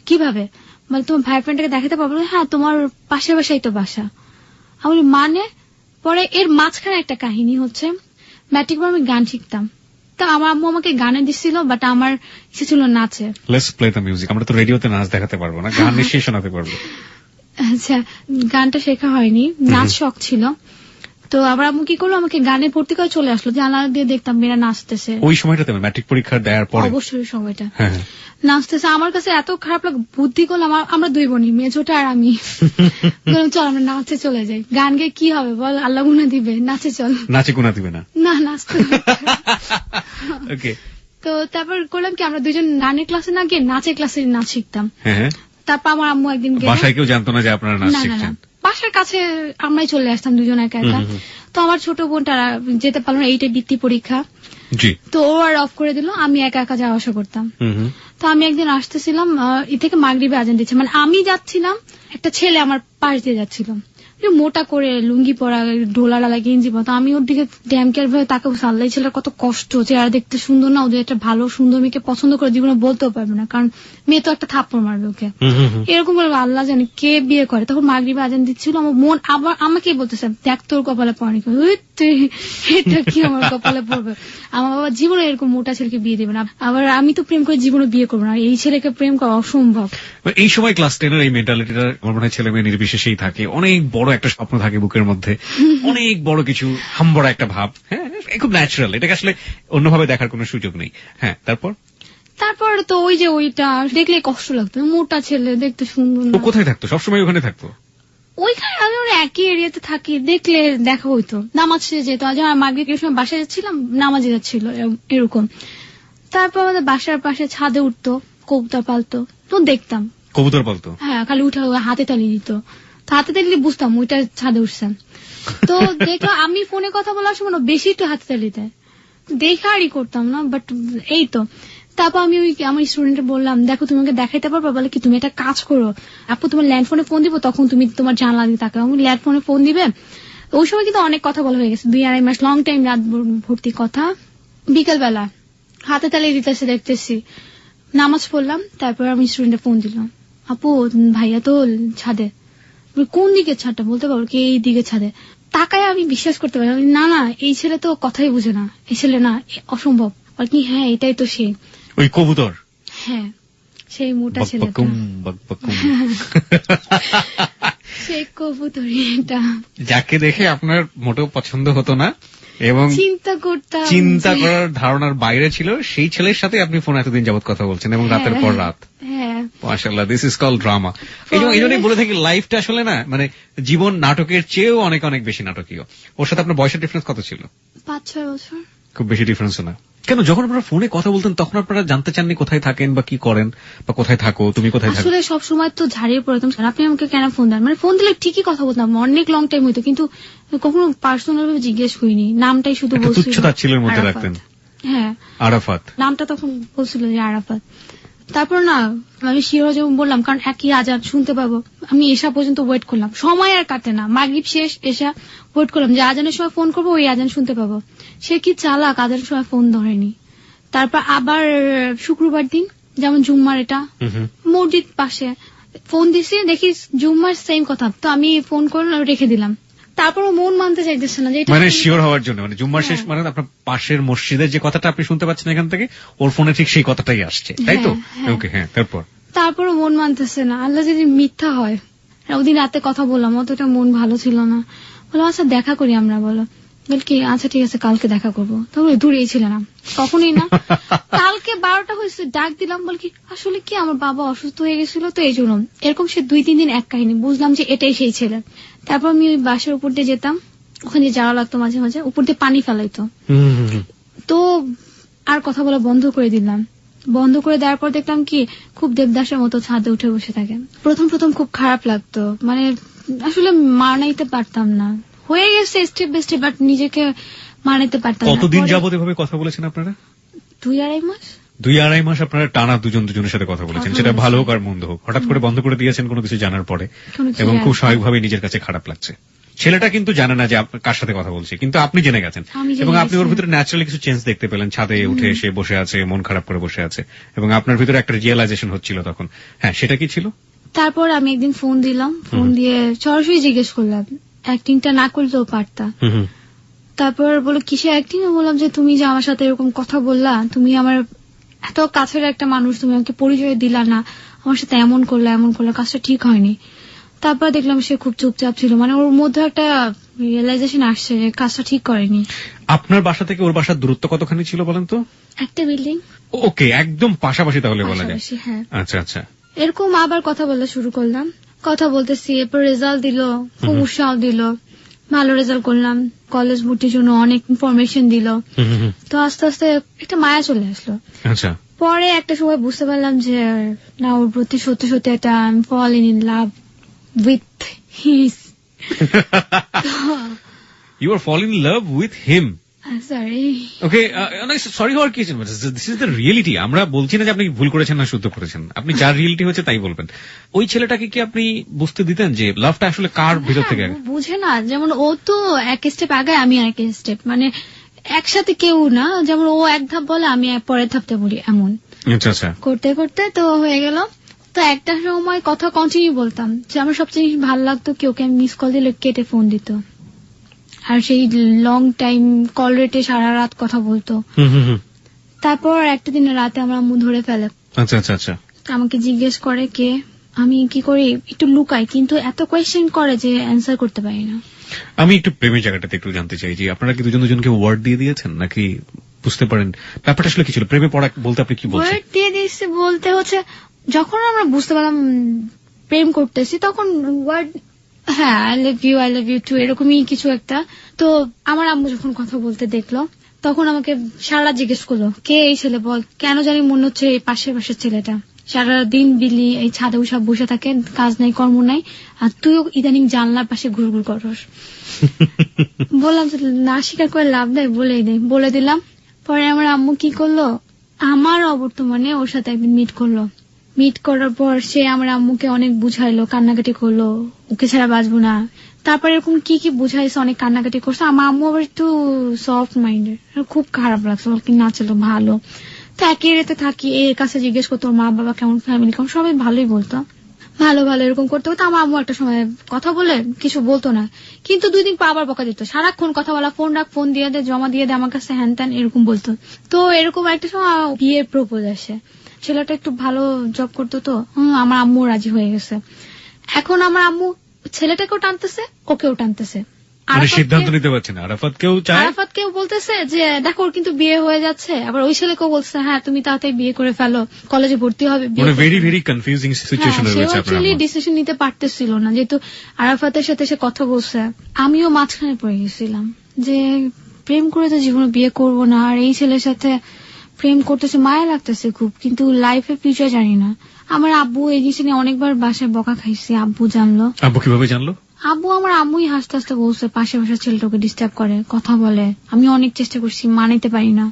কিভাবে? মানে তোমার ভাইয়ের ফ্রেন্ডটাকে দেখাতে পারবো? হ্যাঁ, তোমার পাশের বাসাই তো বাসা। আমি মানে পরে এর মাঝখানে একটা কাহিনী হচ্ছে, ম্যাট্রিক পর আমি গান শিখতাম, তো আমার আম্মু আমাকে গানে দিচ্ছিল, বাট আমার ইচ্ছে ছিল নাচে। Let's play the music. আমরা তো রেডিওতে নাচ দেখাতে পারবো না, গান নিশ্চয়ই শোনাতে পারবো। আচ্ছা, গানটা শেখা হয়নি, নাচ শখ ছিল। তো আবার আম্মু কি করলো, আমাকে গানে ভর্তি করে চলে আসলো, জানালা দিয়ে দেখতাম মেয়েরা নাচতেছে। ওই সময়টাতে ম্যাট্রিক পরীক্ষা দেওয়ার পর? অবশ্যই সময়টা নাচতেছে। আমার কাছে এত খারাপ লাগে, বুদ্ধি করলাম আমরা দুই বোনই, মেজোটা আর আমি, চল আমরা নাচে চলে যাই। গান গেয়ে কি হবে বল, আল্লাহ গুনা দিবে, নাচে চল। নাচে গুনা দিবে না? না, নাচতে। তো তারপর করলাম কি, আমরা দুজন গানের ক্লাসে না গিয়ে নাচের ক্লাসে নাচ শিখতাম। তারপর আমার আম্মু একদিন বাসায় কেউ জানতো না যে আপনারা নাচ শিখছেন? বাসার কাছে আমরাই চলে আসতাম দুজন একা একা। তো আমার ছোট বোন তারা যেতে পারলো না, 8 বৃত্তি পরীক্ষা, তো ও আর অফ করে দিল, আমি একা একা যাওয়া আসা করতাম। তো আমি একদিন আসতেছিলাম, এ থেকে মাগরিবে আজান দিচ্ছে, মানে আমি যাচ্ছিলাম, একটা ছেলে আমার পাশ দিয়ে যাচ্ছিল, মোটা করে লুঙ্গি পরা, ডোলাডালা গেঞ্জি পরা। আমি ওর দিকে ড্যাম কেয়ার ভাবে তাকে সাল্লাই, ছেলের কত কষ্ট, চেহারা দেখতে সুন্দর না, ওদের একটা ভালো সুন্দর মেয়েকে পছন্দ করে জীবনে বলতেও পারবে না, কারণ মেয়ে তো একটা থাপ্পড় মারবে ওকে, এরকম বলবে আল্লাহ জানে কে বিয়ে করে। তখন মাগরিবে আজান দিচ্ছিল, আমার মন আবার আমাকেই বলতেছে দেখ তোর কপালে পড়ে, এটা কি আমার কপালে পড়বে, আমার বাবা জীবনে এরকম মোটা ছেলেকে বিয়ে দেবে না, আবার আমি তো প্রেম করে জীবনে বিয়ে করবো না, এই ছেলেকে প্রেম করা অসম্ভব। এই সময় ক্লাস 10 এর এই মেন্টালিটিটা আমার মনে হয় ছেলে মেয়ে নির্বিশেষেই থাকে, অনেক বড় একটা স্বপ্ন থাকে বুকের মধ্যে, অনেক বড় কিছু হামবড়া একটা ভাব। হ্যাঁ, খুব ন্যাচারাল, এটাকে আসলে অন্যভাবে দেখার কোনো সুযোগ নেই। হ্যাঁ, তারপর তো ওই যে ওইটা দেখলে কষ্ট লাগতো, মোটা ছেলে দেখতে সুন্দর না। কোথায় থাকতো? সবসময় ওখানে থাকতো? ওইখানে আমি একই এরিয়াতে থাকি, দেখলে দেখা হইতো, নামাজ শেষে যেত, আজ আমার মাগরিবের সময় বাসায় যাচ্ছিলাম, নামাজে যাচ্ছিল এরকম। তারপর আমাদের বাসার পাশে ছাদে উঠতো, কবুতর পালতো, তো দেখতাম। কবুতর পালতো? হ্যাঁ, খালি উঠে হাতে তালি দিত, হাতে তালি বুঝতাম ওইটা ছাদে উঠছেন। তো দেখলাম আমি ফোনে কথা বলার সময় বেশি একটু হাতে তালি দেয়, দেখা আরই করতাম না, বাট এই তো। তারপর আমি আমার স্টুডেন্টকে বললাম, দেখো তোমাকে দেখাইতে পারবো, বলে কি তুমি একটা কাজ করো আপু, তোমার ল্যান্ড ফোনে ফোন দিব, তখন তুমি তোমার জানলা দিয়ে তাকাও। আমি ল্যান্ড ফোনে ফোন দিবে, ওই সময় কিন্তু অনেক কথা বলা হয়ে গেছে, 2-2.5 মাস লং টাইম, রাত ভর্তি কথা। বিকেল বেলা হাতে তালি দিতেছে, দেখতেছি, নামাজ পড়লাম, তারপর আমি স্টুডেন্টে ফোন দিলাম, আপু ভাইয়া তো ছাদে। কোন দিকে ছাদটা বলতে পারবো কি? এই দিকে ছাদে। তাকায় আমি বিশ্বাস করতে পারি না, না এই ছেলে তো কথাই বুঝে না, এই ছেলে না, অসম্ভব। আর কি হ্যাঁ এটাই তো সে, ওই কবুতর। হ্যাঁ, সেই মোটা ছেলে, সেই কবুতরই এটা, যাকে দেখে আপনার মোটেও পছন্দ হতো না এবং চিন্তা করার ধারণার বাইরে ছিল, সেই ছেলের সাথে আপনি ফোন এতদিন যাবত কথা বলছেন এবং রাতের পর রাত। মাশাআল্লাহ, দিস ইজ কল্ড ড্রামা। এই জন্যই বলে থাকি লাইফটা আসলে না, মানে জীবন নাটকের চেয়েও অনেক অনেক বেশি নাটকীয়। ওর সাথে আপনার বয়সের ডিফারেন্স কত ছিল? 5-6 বছর। খুব বেশি ডিফারেন্স না। কেন, যখন আপনারা ফোনে কথা বলতেন তখন আপনারা জানতে চাননি কোথায় থাকেন বা কি করেন বা কোথায় থাকো, তুমি কোথায় থাকো? আসলে সবসময় তো ঝাড়িয়ে পড়তাম, আপনি আমাকে কেন ফোন দেন, মানে ফোন দিলে ঠিকই কথা বলতাম, অনেক লং টাইম হইতো, কিন্তু কখনো পার্সোনাল ভাবে জিজ্ঞেস করিনি, নামটাই শুধু বলছিল, তুচ্ছ-তাচ্ছিল্যের মধ্যে রাখতেন। হ্যাঁ, আরাফাত নামটা তখন বলছিল যে আরাফাত। তারপর না আমি শিওর যেমন বললাম, কারণ একই আজান শুনতে পাবো, আমি এসা পর্যন্ত ওয়েট করলাম, সময় আর কাটে না, মাগরিব শেষ এসা ওয়েট করলাম যে আজানের সময় ফোন করবো, ওই আজান শুনতে পাবো। সে কি চালাক, আজানের সময় ফোন ধরেনি। তারপর আবার শুক্রবার দিন, যেমন জুম্মার, এটা মসজিদ পাশে, ফোন দিছি, দেখি জুম্মার সেম কথা, তো আমি ফোন করে রেখে দিলাম। তারপর মন মানতে চাইতেছে না, যে মানে শিওর হওয়ার জন্য, মানে জুম্মার শেষ মানে আপনার পাশের মসজিদের যে কথাটা আপনি শুনতে পাচ্ছেন এখান থেকে, ওর ফোনে ঠিক সেই কথাটাই আসছে, তাই তো? ওকে, হ্যাঁ। তারপর মন মানতেছে না, আল্লাহ যদি মিথ্যা হয়। ওদিন রাতে কথা বললাম, অতটা মন ভালো ছিল না, বললাম আচ্ছা দেখা করি আমরা, বলো কি আচ্ছা ঠিক আছে কালকে দেখা করবো। তারপরে দূরেই ছিল না, কখনই না। কালকে 12টা হয়েছে, ডাক দিলাম, বল কি আসলে কি আমার বাবা অসুস্থ হয়ে গেছিল, তো এই জন্য এরকম। সে 2-3 দিন এক কাহিনী, বুঝলাম যে এটাই সেই ছেলে। তারপর আমি ওই বাসার উপর দিয়ে যেতাম, ওখানে যাওয়া লাগতো মাঝে মাঝে, উপর দিয়ে পানি ফেলাইতো, তো আর কথা বলা বন্ধ করে দিলাম। বন্ধ করে দেওয়ার পর দেখলাম কি খুব দেবদাসের মতো ছাদে উঠে বসে থাকে। প্রথম খুব খারাপ লাগতো, মানে আসলে মানাইতে পারতাম না, হয়ে গেছে স্টেপ বাই স্টেপ, বাট নিজেকে মানাইতে পারতাম না। কতদিন যাবত এভাবে কথা বলেছেন আপনারা? 2-2.5 মাস। 2-2.5 মাস আপনারা টানা দুজনের সাথে কথা বলেছেন, সেটা ভালো হোক আর মন্দ হোক। হঠাৎ করে বন্ধ করে দিয়েছেন কোনো কিছু জানার পরে, এবং খুব স্বাভাবিকভাবে নিজের কাছে খারাপ লাগছে। ছেলেটা কিন্তু জানে না যে কার সাথে কথা বলছে, কিন্তু আপনি জেনে গেছেন, এবং আপনি ওর ভিতরে ন্যাচারালি কিছু চেঞ্জ দেখতে পেলেন। ছাদে উঠে এসে বসে আছে, মন খারাপ করে বসে আছে, এবং আপনার ভিতরে একটা রিয়েলাইজেশন হচ্ছিল তখন। হ্যাঁ, সেটা কি ছিল? তারপর আমি একদিন ফোন দিলাম, ফোন দিয়ে সরাসরি জিজ্ঞেস করলাম, অ্যাক্টিংটা না করলেও পারতা। তারপর বলো কিসের অ্যাক্টিং? বললাম যে তুমি যে আমার সাথে এরকম কথা বললা, তুমি আমার এত কাছের একটা মানুষ, তুমি আমাকে পরিচয় দিলা না, আমার সাথে এমন করলা, কাজটা ঠিক হয়নি। তারপর দেখলাম সে খুব চুপচাপ ছিল, মানে ওর মধ্যে একটা রিয়েলাইজেশন আসছে যে কাজটা ঠিক করেনি। আপনার বাসা থেকে ওর বাসার দূরত্ব কতখানি ছিল বলেন তো? একটা বিল্ডিং। ওকে, একদম পাশাপাশি তাহলে বলা যায়। হ্যাঁ। আচ্ছা আচ্ছা। এরকম আবার কথা বলা শুরু করলাম, কথা বলতেছি, এরপর রেজাল্ট দিল, খুব উৎসাহ দিল, ভালো রেজাল্ট করলাম, কলেজ ভর্তির জন্য অনেক ইনফরমেশন দিল। তো আস্তে আস্তে একটা মায়া চলে আসলো। আচ্ছা। পরে একটা সময় বুঝতে পারলাম যে না, ওর প্রতি সত্যি সত্যি একটা fall in love with his. You are falling in love with him. Sorry. Okay, sorry হওয়ার কি, দিস ইজ দ্য রিয়েলিটি। আমরা বলছি না যে আপনি ভুল করেছেন না শুদ্ধ করেছেন, আপনি যার রিয়েলিটি হচ্ছে তাই বলবেন। ওই ছেলেটাকে কি আপনি বুঝতে দিতেন যে লাভটা আসলে কার ভিতর থেকে? বুঝে না, যেমন ও তো এক স্টেপ আগে, আমি এক স্টেপ, মানে একসাথে কেউ না, যেমন ও এক ধাপ বলে আমি পরের ধাপটা বলি, এমন। আচ্ছা আচ্ছা। করতে করতে তো হয়ে গেল। তো একটা সময় কথা কন্টিনিউ বলতাম যে আমার সবচেয়ে ভালো লাগতো কি ওকে আমি মিস কল দিলে কেটে ফোন দিত, আর সেই লং টাইম কল রেটে সারা রাত কথা বলতো। তারপর একটা দিন রাতে আমার আম্মু ধরে ফেলে। আচ্ছা আচ্ছা আচ্ছা। আমাকে জিজ্ঞেস করে কে, আমি কি করি একটু লুকাই, কিন্তু এত কোয়েশ্চেন করে যে অ্যান্সার করতে পারি না। আমি একটু প্রেমের জায়গাটাতে একটু জানতে চাই যে আপনারা কি দুজন দুজনকে ওয়ার্ড দিয়ে দিয়েছেন নাকি বুঝতে পারেন ব্যাপারটা আসলে কি ছিল? প্রেমে পড়া বলতে আপনি কি বলছেন? ওয়ার্ড দিয়ে দিয়েছে বলতে হচ্ছে যখন আমরা বুঝতে পারলাম প্রেম করতেছি তখন ওয়ার্ড, হ্যাঁ আই লাভ ইউ টু, এরকমই কিছু একটা। তো আমার আম্মু যখন কথা বলতে দেখলো তখন আমাকে সারা জিজ্ঞেস করলো কে এই ছেলে, বল। কেন জানি মনে হচ্ছে এই পাশের ছেলেটা। সারা দিন বিলি এই ছাদে সব বসে থাকে, কাজ নাই কর্ম নাই, আর তুইও ইদানিং জানলার পাশে ঘুরঘুর করস। বললাম না, স্বীকার করে লাভ নাই, বলে দিলাম। পরে আমার আম্মু কি করলো, আমার অবর্তমানে ওর সাথে একদিন মিট করার পর সে আমার আম্মুকে অনেক বুঝাইলো, কান্নাকাটি করলো, ওকে ছাড়া বাঁচবো না। তারপর এরকম কি কি বুঝাইছে, অনেক কান্নাকাটি করছে। আমার আম্মু আবার একটু সফট মাইন্ডেড, খুব খারাপ লাগছে, কি না ছিল ভালো। তো একই রেতে থাকি, এর কাছে জিজ্ঞেস করতো মা বাবা কেমন, ফ্যামিলি কেমন, সবাই ভালোই বলতো, ভালো ভালো এরকম করতে হতো। আমার আম্মু একটা সময় কথা বলে কিছু বলতো না, কিন্তু 2 দিন পর আবার বকা দিত, সারাক্ষণ কথা বলা, ফোন রাখ, ফোন দিয়ে দে, জমা দিয়ে দে আমার কাছে, হ্যান ত্যান এরকম বলতো। তো এরকম একটা সময় বিয়ের প্রপোজ আসে, ছেলেটা একটু ভালো জব করতো, তো আমার আম্মু রাজি হয়ে গেছে। এখন আমার আম্মু ছেলেটাকেও টানতেছে, ওকেও টানতেছে, সিদ্ধান্ত নিতে পারছে না। আরাফাতকেও বলতেছে যে দেখো ওর কিন্তু বিয়ে হয়ে যাচ্ছে, আবার ওই ছেলেকেও বলছে হ্যাঁ তুমি তাড়াতাড়ি বিয়ে করে ফেলো, কলেজে ভর্তি হবে। ভেরি ভেরি কনফিউজিং সিচুয়েশন রয়েছে। অ্যাকচুয়ালি ডিসিশন নিতে পারতেছিল না, যেহেতু আরাফাতের সাথে সে কথা বলছে, আমিও মাঝখানে পড়ে গেছিলাম যে প্রেম করে তো জীবনে বিয়ে করব না, আর এই ছেলের সাথে প্রেম করতেছে, মায়া লাগতেছে খুব, কিন্তু লাইফে ফিউচার জানি না। আমার আব্বু এই জিনিস নিয়ে অনেকবার বাসায় বকা খাইছে, আব্বু জানলো। আব্বু কিভাবে জানলো? আমার আম্মুই হাসতে হাসতে বলছে পাশে বসে ছেলেটাকে ডিস্টার্ব করে, কথা বলে, আমি অনেক চেষ্টা করছি, মানাইতে পারি না,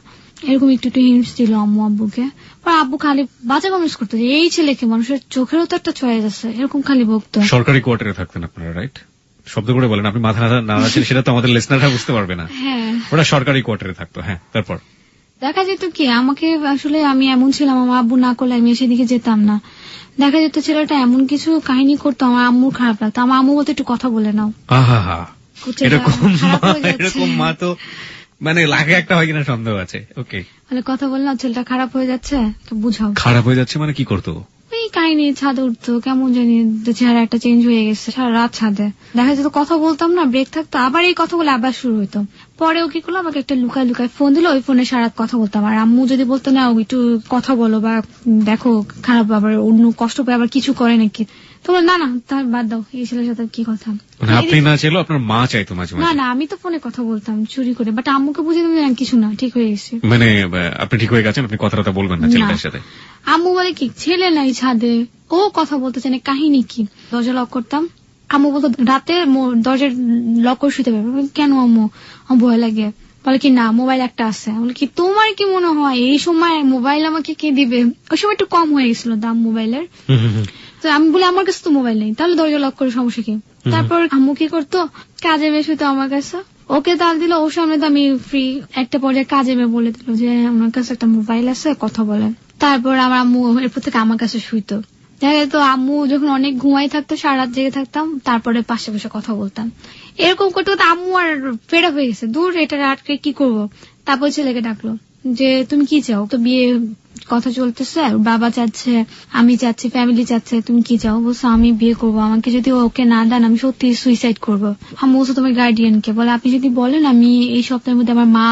এরকম একটু হিন্টস দিল আম্মু আব্বুকে। পর আব্বু খালি বাজে কমেন্টস করতো যে এই ছেলেকে মানুষের চোখেরও তো একটা চয়েস আছে, এরকম খালি বকতো। সরকারি কোয়ার্টারে থাকতেন আপনারা, রাইট? শব্দ করে বলেন, আপনি মাথা নাড়াচ্ছেন, সেটা তো আমাদের লিসনাররা বুঝতে পারবে না। হ্যাঁ, ওরা সরকারি কোয়ার্টারে থাকতো। হ্যাঁ, তারপর দেখা যেত কি আমাকে, আসলে আমি এমন ছিলাম, আমার আব্বু না করলে আমি সেদিকে যেতাম না। দেখা যেত ছেলেটা এমন কিছু কাহিনী করতো, আমার আম্মুর খারাপ লাগতো। আমার আম্মু বলতে একটু কথা বলে নাও। এরকম মা তো মানে লাখে একটা হয় কিনা সন্দেহ আছে। ওকে, মানে কথা বললাম ছেলেটা খারাপ হয়ে যাচ্ছে, বুঝাও। খারাপ হয়ে যাচ্ছে মানে কি করতো? এই কাহিনী, ছাদে উঠতো, কেমন জানি চেহারা একটা চেঞ্জ হয়ে গেছে, সারা রাত ছাদে। দেখা যেত কথা বলতাম না, ব্রেক থাকতো, আবার এই কথা বলে আবার শুরু হইতো। পরেও কি করলো, আমাকে একটা লুকায় ফোন দিল, ওই ফোনে সারা রাত কথা বলতাম। আর আম্মু যদি বলতো না একটু কথা বলো বা দেখো খারাপ, আবার অন্য কষ্ট পায়, আবার কিছু করে নাকি, তোমার না তার বাদ দাও, এই ছেলের সাথে কি কথা। আপনি না চাইলো, আপনার মা চাইতো মাঝে মাঝে? না, আমি তো ফোনে কথা বলতাম চুরি করে, বাট আম্মুকে বুঝে দেবেন কিছু না, ঠিক হয়ে গেছে। মানে আপনি ঠিক হয়ে গেছেন, আপনি কথাটা বলবেন না ছেলেটার সাথে? আম্মু বলে কি ছেলে নাই ছাদে, ও কথা বলতে চায় না, কাহিনী কি। দরজা লক করতাম, আম্মু বলতো রাতে দরজার লক করে শুতে পারবে। কেন আম্মু, আমার ভয় লাগে। বলে কি না, মোবাইল একটা আছে। বলে কি তোমার কি মনে হয় এই সময় মোবাইল আমাকে কে দিবে? ওই সময় একটু কম হয়ে গেছিল দাম মোবাইলের। তো আমি বলি আমার কাছে তো মোবাইল নেই, তাহলে দরজা লক করে সমস্যা কি। তারপর আম্মু কি করতো, কাজে মেয়ে শুতো আমার কাছে, ওকে তাল দিল, ওর সামনে তো আমি ফ্রি। একটা পর্যায়ে কাজে মেয়ে বলে দিল যে আমার কাছে একটা মোবাইল আছে, কথা বলেন। তারপর আমার আম্মু এরপর থেকে আমার কাছে শুইতো। দেখা যেত আম্মু যখন অনেক ঘুমাই থাকতো, সারা রাত জেগে থাকতাম, তারপরে পাশে বসে কথা বলতাম। এরকম করতে করতে আম্মু আর ফেরা হয়ে গেছে, দূর এটা আটকে কি করবো। তারপর ছেলেকে ডাকলো, যে তুমি কি চাও, তো বিয়ে কথা চলতেছে, বাবা চাচ্ছে, আমি চাচ্ছি, ফ্যামিলি চাচ্ছে, তুমি কি চাও? বলছো আমি বিয়ে করবো, আমাকে যদি ওকে না দেন আমি সত্যি সুইসাইড করবো। আমি বলছো তোমার গার্ডিয়ানকে, বলে আপনি যদি বলেন আমি এই সপ্তাহের মধ্যে আমার মা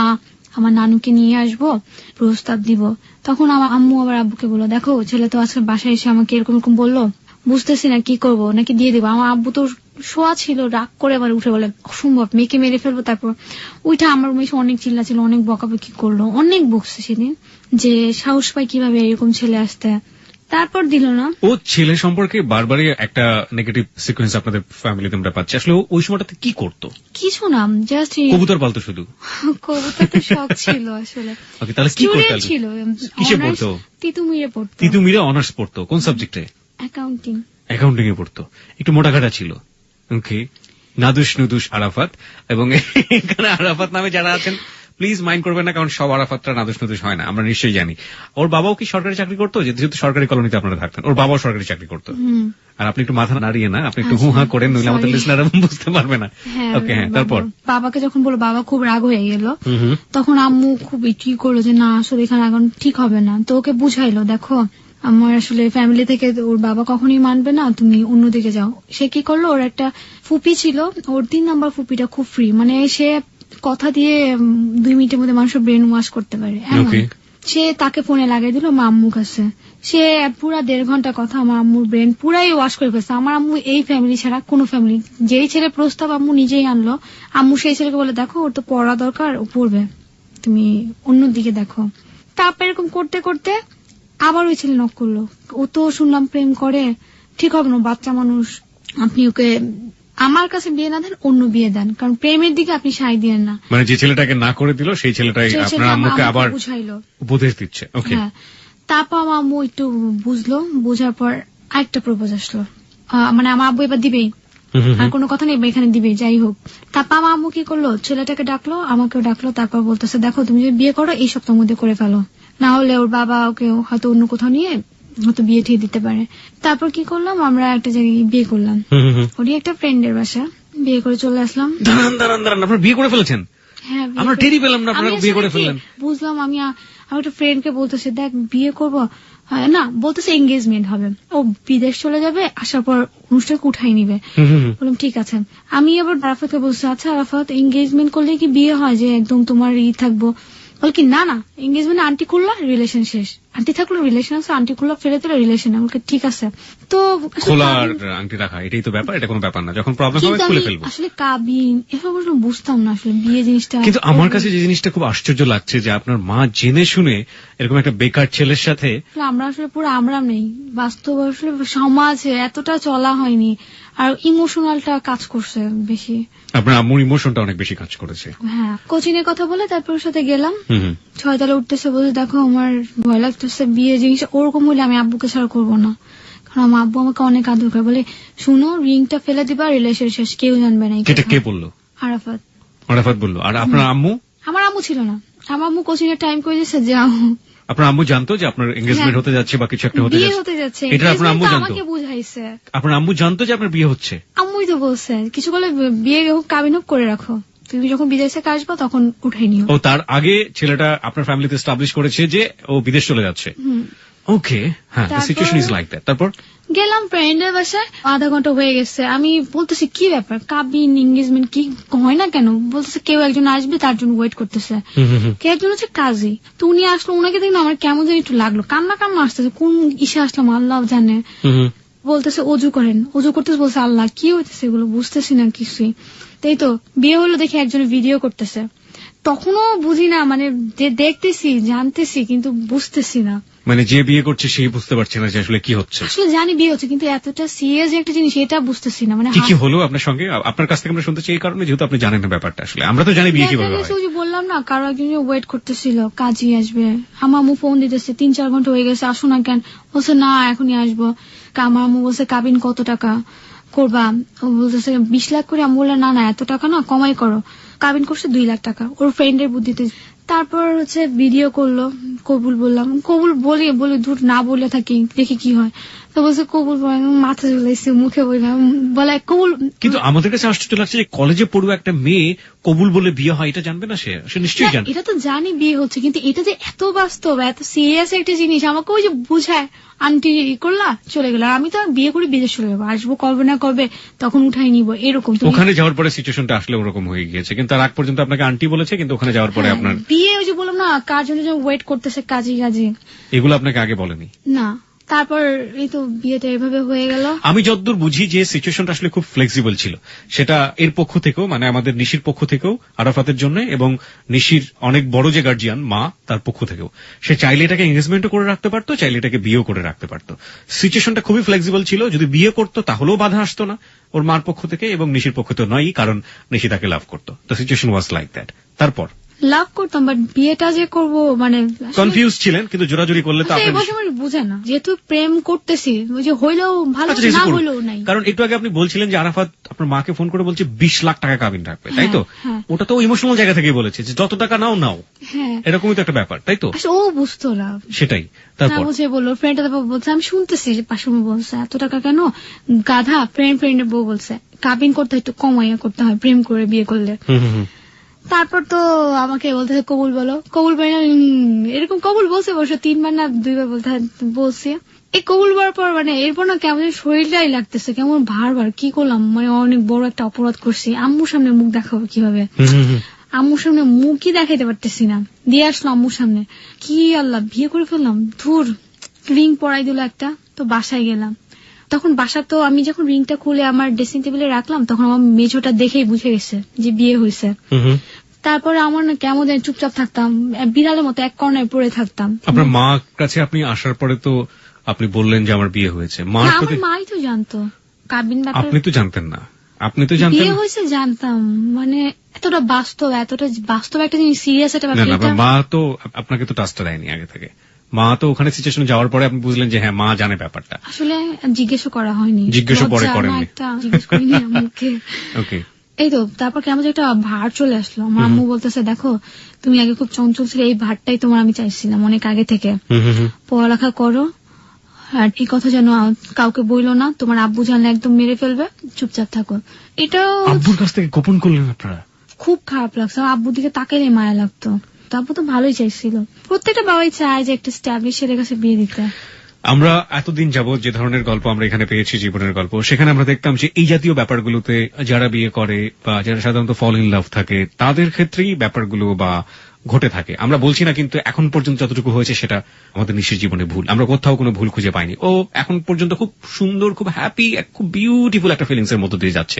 আমার নানুকে নিয়ে আসবো, প্রস্তাব দিব। তখন আমার আম্মু আবার আব্বুকে বললো, দেখো ছেলে তো আজকে বাসায় এসে আমাকে এরকম এরকম বললো, বুঝতেছি না কি করবো, নাকি দিয়ে দিবো। আমার আব্বু তো শোয়া ছিল, রাগ করে আবার উঠে বলে অসম্ভব, মেয়েকে মেরে ফেলবো। তারপর উঠে আমার মেয়ে অনেক চিল্লা ছিল, অনেক বকাবকি করলো, অনেক বকছে সেদিন, যে সাহস পায় কিভাবে এরকম ছেলে আসতে। তারপর দিল না। ও ছেলে সম্পর্কে বারবারই একটা নেগেটিভ সিকোয়েন্স আপনাদের ফ্যামিলিতে আমরা পাচ্ছি। আসলে ওই সময়টাতে কি করতো? কিছু না, জাস্ট কবুতর পালতো শুধু। কবুতর তো শখ ছিল আসলে। ওকে, তাহলে কি করতো? ছিল, কিসে পড়তো? তিতুমিরে পড়তো। তিতুমিরে অনার্স পড়তো? কোন সাবজেক্টে? অ্যাকাউন্টিং। অ্যাকাউন্টিং এ পড়তো, একটু মোটাকাটা ছিল। ওকে, নাদুস নুদুস আরাফাত। এবং এখানে আরাফাত নামে যারা আছেন প্লিজ মাইন্ড করবেন না, কারণ সব আরাফাতরা নাদুস নুদুস হয় না, আমরা নিশ্চয়ই জানি। ওর বাবাও কি সরকারি চাকরি করতো? যেহেতু সরকারি কলোনিতে আপনারা থাকতেন, ওর বাবাও সরকারি চাকরি করতো। আর আপনি একটু মাথা নাড়িয়ে না, আপনি একটু হুহা করেন, নইলে আমাদের লিসনাররা বুঝতে পারবে না। ওকে, হ্যাঁ, তারপর বাবাকে যখন বললো, বাবা খুব রাগ হয়ে গেল। তখন আম্মু খুব কি করলো যে না আসলে এখানে এখন ঠিক হবে না, তো ওকে বুঝাইলো, দেখো আমার আসলে ফ্যামিলি থেকে ওর বাবা কখনই মানবে না, তুমি অন্যদিকে যাও। সে কি করলো, ওর একটা ফুপি ছিল, ওর 3 নম্বর ফুপিটা খুব ফ্রি, মানে সে কথা দিয়ে 2 মিনিটের মধ্যে মানুষের ব্রেন ওয়াশ করতে পারে। সে তাকে ফোনে লাগিয়ে দিল আমার আম্মুর কাছে। সে পুরা 1.5 ঘন্টা কথা আমার আম্মুর ব্রেন পুরাই ওয়াশ করে ফেলছে। আমার আম্মু এই ফ্যামিলি ছাড়া কোন ফ্যামিলি, যেই ছেলে প্রস্তাব আম্মু নিজেই আনলো, আম্মু সেই ছেলেকে বলে, দেখো ওর তো পড়া দরকার, ও পড়বে, তুমি অন্যদিকে দেখো। তারপর এরকম করতে করতে আবার ওই ছেলে নক করলো। ও তো শুনলাম প্রেম করে, ঠিক হবে না, বাচ্চা মানুষ, আপনি ওকে আমার কাছে বিয়ে না দেন, অন্য বিয়ে দেন, কারণ প্রেমের দিকে আপনি সায় দিয়েন না। মানে যে ছেলেটাকে না করে দিল সেই ছেলেটাই আপনার আম্মুকে আবার বুঝাইলো, উপদেশ দিচ্ছে। ওকে, তারপর আমার আম্মু একটু বুঝলো, বোঝার পর আরেকটা প্রপোজ আসলো, মানে আমার আব্বু এবার দিবেই, আর কোনো কথা নেই, এখানে দিবে যাই হোক। তারপর আমার আম্মু কি করলো, ছেলেটাকে ডাকলো, আমাকেও ডাকলো। তারপর বলতেছে, দেখো তুমি যদি বিয়ে করো এই সপ্তাহের মধ্যে করে ফেলো, না হলে ওর বাবা ওকে হয়তো অন্য কোথাও নিয়ে হয়তো বিয়ে ঠিক দিতে পারে। তারপর কি করলাম, আমরা একটা জায়গায় বিয়ে করলাম, ওরই একটা ফ্রেন্ডের বাসা, বিয়ে করে চলে আসলাম। দাঁড়ান, আপনারা বিয়ে করে ফেলেছেন? হ্যাঁ, আমরা টেরি পেলাম না আপনারা বিয়ে করে ফেললেন। বুঝলাম, আমি একটা ফ্রেন্ডকে বলতেছে, দেখ বিয়ে করবো না, বলতেছে এঙ্গেজমেন্ট হবে, ও বিদেশ চলে যাবে, আসার পর অনুষ্ঠানকে উঠাই নিবে। বললাম ঠিক আছে। আমি আবার আরাফাতকে বলছি, আচ্ছা আরাফাত, এঙ্গেজমেন্ট করলে কি বিয়ে হয় যে একদম তোমার থাকবো? বল কি না না, এঙ্গেজমেন্ট আন্টি করলো রিলেশন শেষ, আন্টি থাকলো রিলেশন আছে, আন্টি করলো ফেলে দিল রিলেশন। আমাকে ঠিক আছে, তো খোলার আংটি রাখা এটাই তো ব্যাপার, এটা কোনো ব্যাপার না, যখন প্রবলেম হবে খুলে ফেলবো। আসলে কাবিন এভাবে বুঝতাম না আসলে বিয়ে জিনিসটা। কিন্তু আমার কাছে যে জিনিসটা খুব আশ্চর্য লাগছে যে আপনার মা জেনে শুনে এরকম একটা বেকার ছেলের সাথে, আমরা আসলে পুরো আমরা নেই, বাস্তব আসলে সমাজে এতটা চলা হয়নি, আর ইমোশনালটা কাজ করছে বেশি। আপনার আম্মুর ইমোশনটা অনেক বেশি কাজ করেছে। হ্যাঁ, কোচিং এর কথা বলে তারপর ওর সাথে গেলাম, 6 তলা উঠতেছে, বলে দেখো আমার ভয় লাগতেছে, বিয়ে জিনিস ওরকম হলে আমি আব্বুকে ছাড়া করবো না, কারণ আমার আব্বু আমাকে অনেক আদর করে। বলে শুনো, রিংটা ফেলে দিবা, রিলেশন শেষ, কেউ জানবে না। এটা কে বললো? আরাফাত বললো। আর আপনার আম্মু? আমার আম্মু ছিল না, আমার আম্মু কোচিং এর টাইম করে দিয়েছে, যাও। আপনার আম্মু জানতো যে আপনার এঙ্গেজমেন্ট হতে যাচ্ছে বা কিছু একটা হতে যাচ্ছে? এটা আপনার আম্মু জানতো? আমাকে বুঝাইছে। আপনার আম্মু জানতো যে আপনার বিয়ে হচ্ছে? আম্মুই তো বলছে, কিছু বলে বিয়ে হোক কাবিন হোক করে রাখো, তুমি যখন বিদেশ থেকে আসবো তখন উঠাই নিও। ও তার আগে ছেলেটা আপনার ফ্যামিলিতে এস্টাবলিশ করেছে যে ও বিদেশ চলে যাচ্ছে। ওকে, হ্যাঁ, the situation is like that. তারপর গেলাম ফ্রেন্ডের বাসায়, আধা ঘন্টা হয়ে গেছে, আমি বলতেছি কি ব্যাপার, কাবিন এঙ্গেজমেন্ট কি হয় না কেন? বলতেছে কেউ একজন আসবে, তার জন্য ওয়েট করতেছে। কে একজন হচ্ছে কাজী, তো উনি আসলো, উনাকে দেখলাম আমার কেমন যেন একটু লাগলো, কান্না আসতেছে, কোন ইসে আসলাম আল্লাহ জানে। বলতেছে অজু করেন, অজু করতেছে, বলছে আল্লাহ কি হইতেছে এগুলো, বুঝতেছি না কিছুই। তাই তো বিয়ে হলো, দেখে একজন ভিডিও করতেছে, তখনও বুঝি না, মানে দেখতেছি জানতেছি কিন্তু বুঝতেছি না, মানে যে বিয়ে করছে সেই বুঝতে পারছে না যে আসলে কি হচ্ছে। আসলে জানি বিয়ে হচ্ছে, কিন্তু এতটা সিরিয়াস একটা জিনিস এটা বুঝতেছি না। মানে কি হলো আপনার সঙ্গে? আপনার কাছ থেকে আমরা শুনতে চাই এই কারণে, যেহেতু আপনি জানেন না ব্যাপারটা। আসলে আমরা তো জানি বিয়ে কিভাবে হয়। বললাম না, কারো একজন ওয়েট করতেছিল, কাজী আসবে, আমার আম্মু ফোন দিতেছে, 3-4 ঘন্টা হয়ে গেছে, আসো না কেন? বলছে না এখনই আসবো। আমার আম্মু বলছে কাবিন কত টাকা করবা? ও বলতেছে 20 লাখ করে। আমি বললাম না এত টাকা না, কমাই করো। কাবিন করছে 2 লাখ টাকা, ওর ফ্রেন্ডের বুদ্ধিতে। তারপর ভিডিও করলো, কবুল বললাম, কবুল বলি দূর না বলে থাকি, দেখি কি হয়। তো বলছে কবুল পড়ে, মাথা ঝুলাইছে, মুখে বলে কবুল। কিন্তু আমাদের কাছে আশ্চর্য লাগছে যে কলেজে পড়ুয়া একটা মেয়ে কবুল বলে বিয়ে হয়, এটা জানবে না সে নিশ্চয়ই জানে। এটা তো জানি বিয়ে হচ্ছে, কিন্তু এটা যে এত বাস্তব, এত সিরিয়াস একটা জিনিস, আমাকে ওই যে বুঝায় আন্টি করলা চলে গেল, আমি তো বিয়ে করে বিদেশ চলে যাবো, আসবো কবে না কবে তখন উঠাই নিবো এরকম। ওখানে যাওয়ার পরে সিচুয়েশনটা আসলে ওরকম হয়ে গিয়েছে, কিন্তু তার আগ পর্যন্ত আপনাকে আন্টি বলেছে, কিন্তু ওখানে যাওয়ার পরে আপনার বিয়ে, ওই যে বললাম না কার জন্য ওয়েট করতেছে কাজে, এগুলো আপনাকে আগে বলেনি না। তারপর এই তো বিয়েটা এভাবে হয়ে গেল। আমি যতদূর বুঝি যে সিচুয়েশনটা আসলে খুব ফ্লেক্সিবল ছিল, সেটা এর পক্ষ থেকেও, মানে আমাদের নিশির পক্ষ থেকেও আরাফাতের জন্য, এবং নিশির অনেক বড় যে গার্জিয়ান মা তার পক্ষ থেকেও, সে চাইলে এটাকে এঙ্গেজমেন্টও করে রাখতে পারতো, চাইলে এটাকে বিয়েও করে রাখতে পারতো। সিচুয়েশনটা খুবই ফ্লেক্সিবল ছিল, যদি বিয়ে করতো তাহলেও বাধা আসতো না ওর মার পক্ষ থেকে, এবং নিশির পক্ষ তো নয়, কারণ নিশি তাকে লাভ করতো। তো সিচুয়েশন ওয়াজ লাইক দ্যাট। তারপর লাভ করতাম, বাট বিয়েটা যে করবো মানে কনফিউজ ছিলেন, কিন্তু জোরাজুরি করলে তো আপনি বুঝে না, যেহেতু প্রেম করতেছি, ওই যে হইলেও ভালো না হইলেও নাই। কারণ একটু আগে আপনি বলছিলেন যে আরাফাত আপনার মাকে ফোন করে বলছে 20 লাখ টাকা কাবিন রাখবে, তাই তো? ওটা তো ইমোশনাল জায়গা থেকেই বলেছে যে যত টাকা নাও নাও, এরকমই তো একটা ব্যাপার, তাই তো? ও বুঝতো না সেটাই। তারপর বুঝে বললো, ফ্রেন্ড বলছে, আমি শুনতেছি যে পাশে বলছে এত টাকা কেন, গাধা ফ্রেন্ডের বউ বলছে কাবিন করতে একটু কমাইয়া করতে হয় প্রেম করে বিয়ে করলে। তারপর তো আমাকে বলতেছে কবুল বলো, কবুল বলে না, এরকম কবুল বলছে অবশ্য 3 বার না 2 বার বলছে। এই কবুল বলার পর মানে এরপর না কেমন শরীরটাই লাগতেছে কেমন ভার, কি করলাম, মানে অনেক বড় একটা অপরাধ করছি, আম্মুর সামনে মুখ দেখাবো কিভাবে, আম্মুর সামনে মুখই দেখাইতে পারতেছি না, দিয়ে আসলো আম্মুর সামনে, কি আল্লাহ বিয়ে করে ফেললাম, ধুর, রিং পরাই দিল একটা। তো বাসায় গেলাম, তখন বাসা তো আমি যখন রিংটা খুলে আমার ড্রেসিং টেবিলে রাখলাম, তখন আমার মেজোটা দেখেই বুঝে গেছে যে বিয়ে হয়েছে। তারপরে আমার না কেমন জানি চুপচাপ থাকতাম, বিড়ালের মতো এক কর্নায় পড়ে থাকতাম। আপনার মা কাছে আপনি আসার পরে তো আপনি বললেন যে আমার বিয়ে হয়েছে, মার মাই তো জানতো, কাবিন ব্যাপার আপনি তো জানতেন না? আপনি তো জানতেন বিয়ে হয়েছে, জানতাম, মানে এতটা বাস্তব একটা জিনিস, সিরিয়াস একটা ব্যাপার। মা তো আপনাকে তো টাচটা দেয়নি আগে থেকে, মা তো ওখানে সিচুয়েশনে যাওয়ার পরে আপনি বুঝলেন যে হ্যাঁ মা জানে ব্যাপারটা। আসলে জিজ্ঞেসও করা হয়নি, জিজ্ঞেসও পরে করেননি। ওকে। এই তো তারপর কেমন একটা ভার চলে আসলো, আমার আম্মু বলতেছে দেখো তুমি আগে খুব চঞ্চল ছিলে, এই ভারটাই তোমার আমি চাইছিলাম অনেক আগে থেকে, পড়ালেখা করো, আর এই কথা যেন কাউকে বইলো না, তোমার আব্বু জানলে একদম মেরে ফেলবে, চুপচাপ থাকো। এটাও আব্বুর কাছ থেকে গোপন করলেন আপনারা? খুব খারাপ লাগছে, আব্বুর দিকে তাকাইলে মায়া লাগতো। তারপর তো ভালোই চাইছিল, প্রত্যেকটা বাবাই চায় যে একটা স্ট্যাবলিশ ছেলের কাছে বিয়ে দিতে। আমরা এতদিন যাবত যে ধরনের গল্প আমরা এখানে পেয়েছি, জীবনের গল্প, সেখানে আমরা দেখতাম যে এই জাতীয় ব্যাপারগুলোতে যারা বিয়ে করে বা যারা সাধারণত ফল ইন লাভ থাকে, তাদের ক্ষেত্রেই ব্যাপারগুলো বা ঘটে থাকে। আমরা বলছি না, কিন্তু এখন পর্যন্ত যতটুকু হয়েছে সেটা আমাদের নিশ্চিত জীবনে ভুল, আমরা কোথাও কোনো ভুল খুঁজে পাইনি। ও এখন পর্যন্ত খুব সুন্দর, খুব হ্যাপি, খুব বিউটিফুল একটা ফিলিংস এর মধ্যে দিয়ে যাচ্ছে,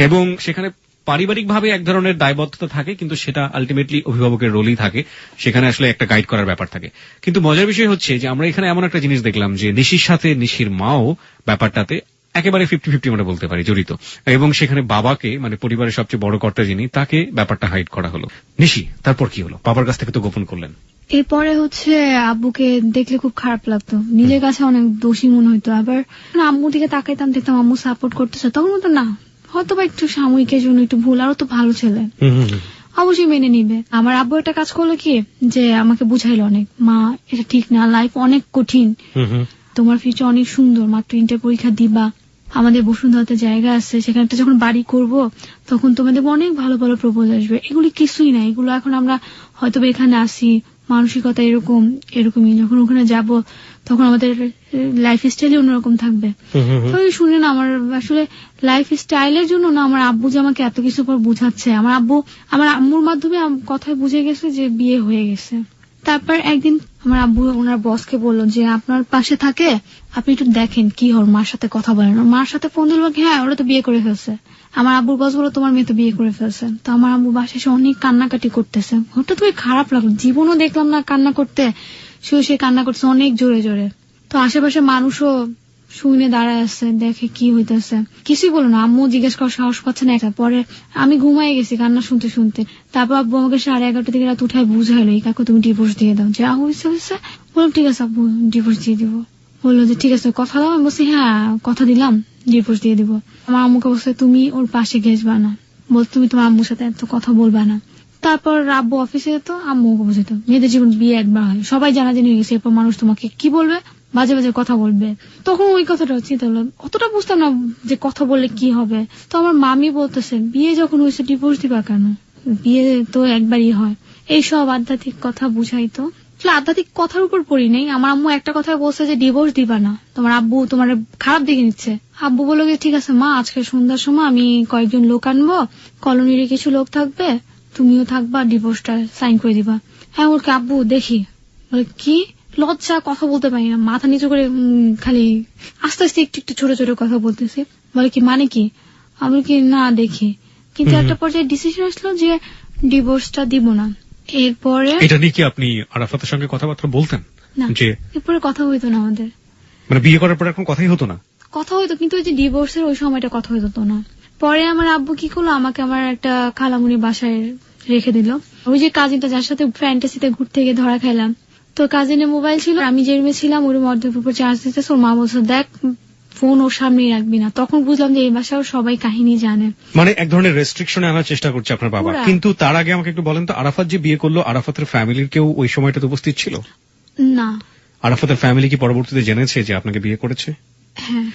এবং সেখানে পারিবারিকভাবে এক ধরনের দায়বদ্ধতা থাকে, কিন্তু সেটা আলটিমেটলি অভিভাবকের রোলই থাকে, সেখানে আসলে একটা গাইড করার ব্যাপার থাকে। কিন্তু মজার বিষয় হচ্ছে যে আমরা এখানে এমন একটা জিনিস দেখলাম যে নিশির সাথে নিশির মাও ব্যাপারটাতে একেবারে 50-50 আমরা বলতে পারি জড়িত, এবং সেখানে বাবাকে, মানে পরিবারের সবচেয়ে বড় কর্তা যিনি, তাকে ব্যাপারটা হাইড করা হলো। নিশি, তারপর কি হলো? বাবার কাছ থেকে তো গোপন করলেন। এরপরে হচ্ছে আব্বুকে দেখলে খুব খারাপ লাগতো, নিজের কাছে অনেক দোষী মনে হইতো, আবার আম্মুর দিকে তাকাইতাম, দেখতাম আম্মু সাপোর্ট করতেছে, তখন তো না হয়তো বা একটু সাময়িকের জন্য একটু ভুল, আরো তো ভালো ছেলে, অবশ্যই মেনে নিবে। আমার আব্বু একটা কাজ করলো কি, যে আমাকে বুঝাইলো অনেক, মা এটা ঠিক না, লাইফ অনেক কঠিন, তোমার ফিউচার অনেক সুন্দর, মাত্র ইন্টার পরীক্ষা দিবা, আমাদের বসুন্ধরাতে জায়গা আছে, সেখানে যখন বাড়ি করব তখন তোমাদের অনেক ভালো ভালো প্রপোজাল আসবে, এগুলি কিছুই না, এগুলো এখন আমরা হয়তো এখানে আসি, মানসিকতা এরকমই, যখন ওখানে যাব তখন আমাদের লাইফ স্টাইল অন্যরকম থাকবে। তো শুনে না আমার আসলে লাইফ স্টাইলের জন্য না আমার আব্বু যে আমাকে এত কিছু পর বুঝাচ্ছে, আমার আম্মুর মাধ্যমে কথায় বুঝে গেছে যে বিয়ে হয়ে গেছে। তারপর একদিন আমার আব্বু ওনার বসকে বললো যে আপনার পাশে থাকে, আপনি একটু দেখেন কি ওর মার সাথে কথা বলেন, ওর মার সাথে ফোন দিল, হ্যাঁ ওরা তো বিয়ে করে ফেলছে। আমার আব্বুর বস বললো তোমার মেয়ে তো বিয়ে করে ফেলছে। তো আমার আব্বু বাসায় এসে অনেক কান্নাকাটি করতেছে, হঠাৎ করে খারাপ লাগলো, জীবনও দেখলাম না কান্না করতে, সে কান্না করছে অনেক জোরে জোরে। তো আশেপাশে মানুষও শুনে দাঁড়ায় আছে, দেখে কি হইতেছে, কিছুই বলো না। আম্মু জিজ্ঞেস করার সাহস পাচ্ছে না, একটা পরে আমি ঘুমাই গেছি কান্না শুনতে শুনতে। তারপর আব্বু আমাকে 11:30 থেকে রাত উঠায় বুঝাইলো, এই কাকু তুমি ডিভোর্স দিয়ে দাও, যা হয়েছে হয়েছে। বললাম ঠিক আছে আব্বু ডিভোর্স দিয়ে দিব। বললো যে ঠিক আছে কথা দাও। আমি বলছি হ্যাঁ কথা দিলাম, ডিভোর্স দিয়ে দিব। আমার আম্মুকে বলছে তুমি ওর পাশে ঘেসবা না, বল তুমি তোমার আম্মুর সাথে এত কথা বলবা না। তারপর আব্বু অফিসে যেত, আম্মুকে বুঝাতো মেয়েদের জীবন বিয়ে একবার হয়, সবাই জানাজানি হয়ে গেছে, এরপর মানুষ তোমাকে কি বলবে বাজে বাজে কথা বলবে। তখন ওই কথাটা চিন্তা করলাম, অতটা বুঝতাম না যে কথা বললে কি হবে। তো আমার মামি বলতেছে, বিয়ে যখন হয়েছে ডিভোর্স দিবা কেন, বিয়ে তো একবারই হয়। এইসব আধ্যাত্মিক কথা বুঝাইতো। আধ্যাত্মিক কথার উপর পড়ি নাই। আমার আম্মু একটা কথা বলছে যে ডিভোর্স দিবা না, তোমার আব্বু তোমার খারাপ দিকে নিচ্ছে। আব্বু বললো যে ঠিক আছে মা, আজকে সন্ধ্যার সময় আমি কয়েকজন লোক আনবো, কলোনির কিছু লোক থাকবে, তুমিও থাকবা, ডিভোর্সটা সাইন করে দিবা। হ্যাঁ ওর আব্বু দেখি, বলে কি লজ্জা, কথা বলতে পারি না, মাথা নিচু করে খালি আস্তে আস্তে একটু একটু ছোট ছোট কথা বলতেছি। বলে কি মানে কি, আমি কি না দেখি। কিন্তু একটা পর্যায়ে ডিসিশন আসলো যে ডিভোর্সটা দিব না। এরপরে এটা নিয়ে কি আপনি আরাফাতের সঙ্গে কথাবার্তা বলতেন? না, যে এরপরে কথা হইতো না আমাদের, মানে বিয়ে করার পর এখন কথাই হতো না? কথা হইতো, কিন্তু ওই যে ডিভোর্সের ওই সময়টা কথা হইতো না। পরে আমার আব্বু কি করলো, আমাকে আমার একটা খালামুনি বাসায় রেখে দিল। ওই যে কাজিনটা যার সাথে ফ্যান্টাসিতে ঘুরতে গিয়ে ধরা খাইলাম, তো কাজিনের মোবাইল ছিল, আমি যে রুমে ছিলাম ওর অর্ধেক উপর চার্জ দিতেছে। ওর মা বলছে দেখ ফোন ওর সামনেই রাখবি না। তখন বুঝলাম যে এই বাসায় সবাই কাহিনী জানে। মানে এক ধরনের রেস্ট্রিকশনে আনার চেষ্টা করছে আপনার বাবা। কিন্তু তার আগে আমাকে একটু বলেন তো, আরাফাত যে বিয়ে করলো, আরাফাতের ফ্যামিলির কেউ ওই সময়টাতে উপস্থিত ছিল? না। আরাফাতের ফ্যামিলি কি পরবর্তীতে জেনেছে যে আপনাকে বিয়ে করেছে? হ্যাঁ।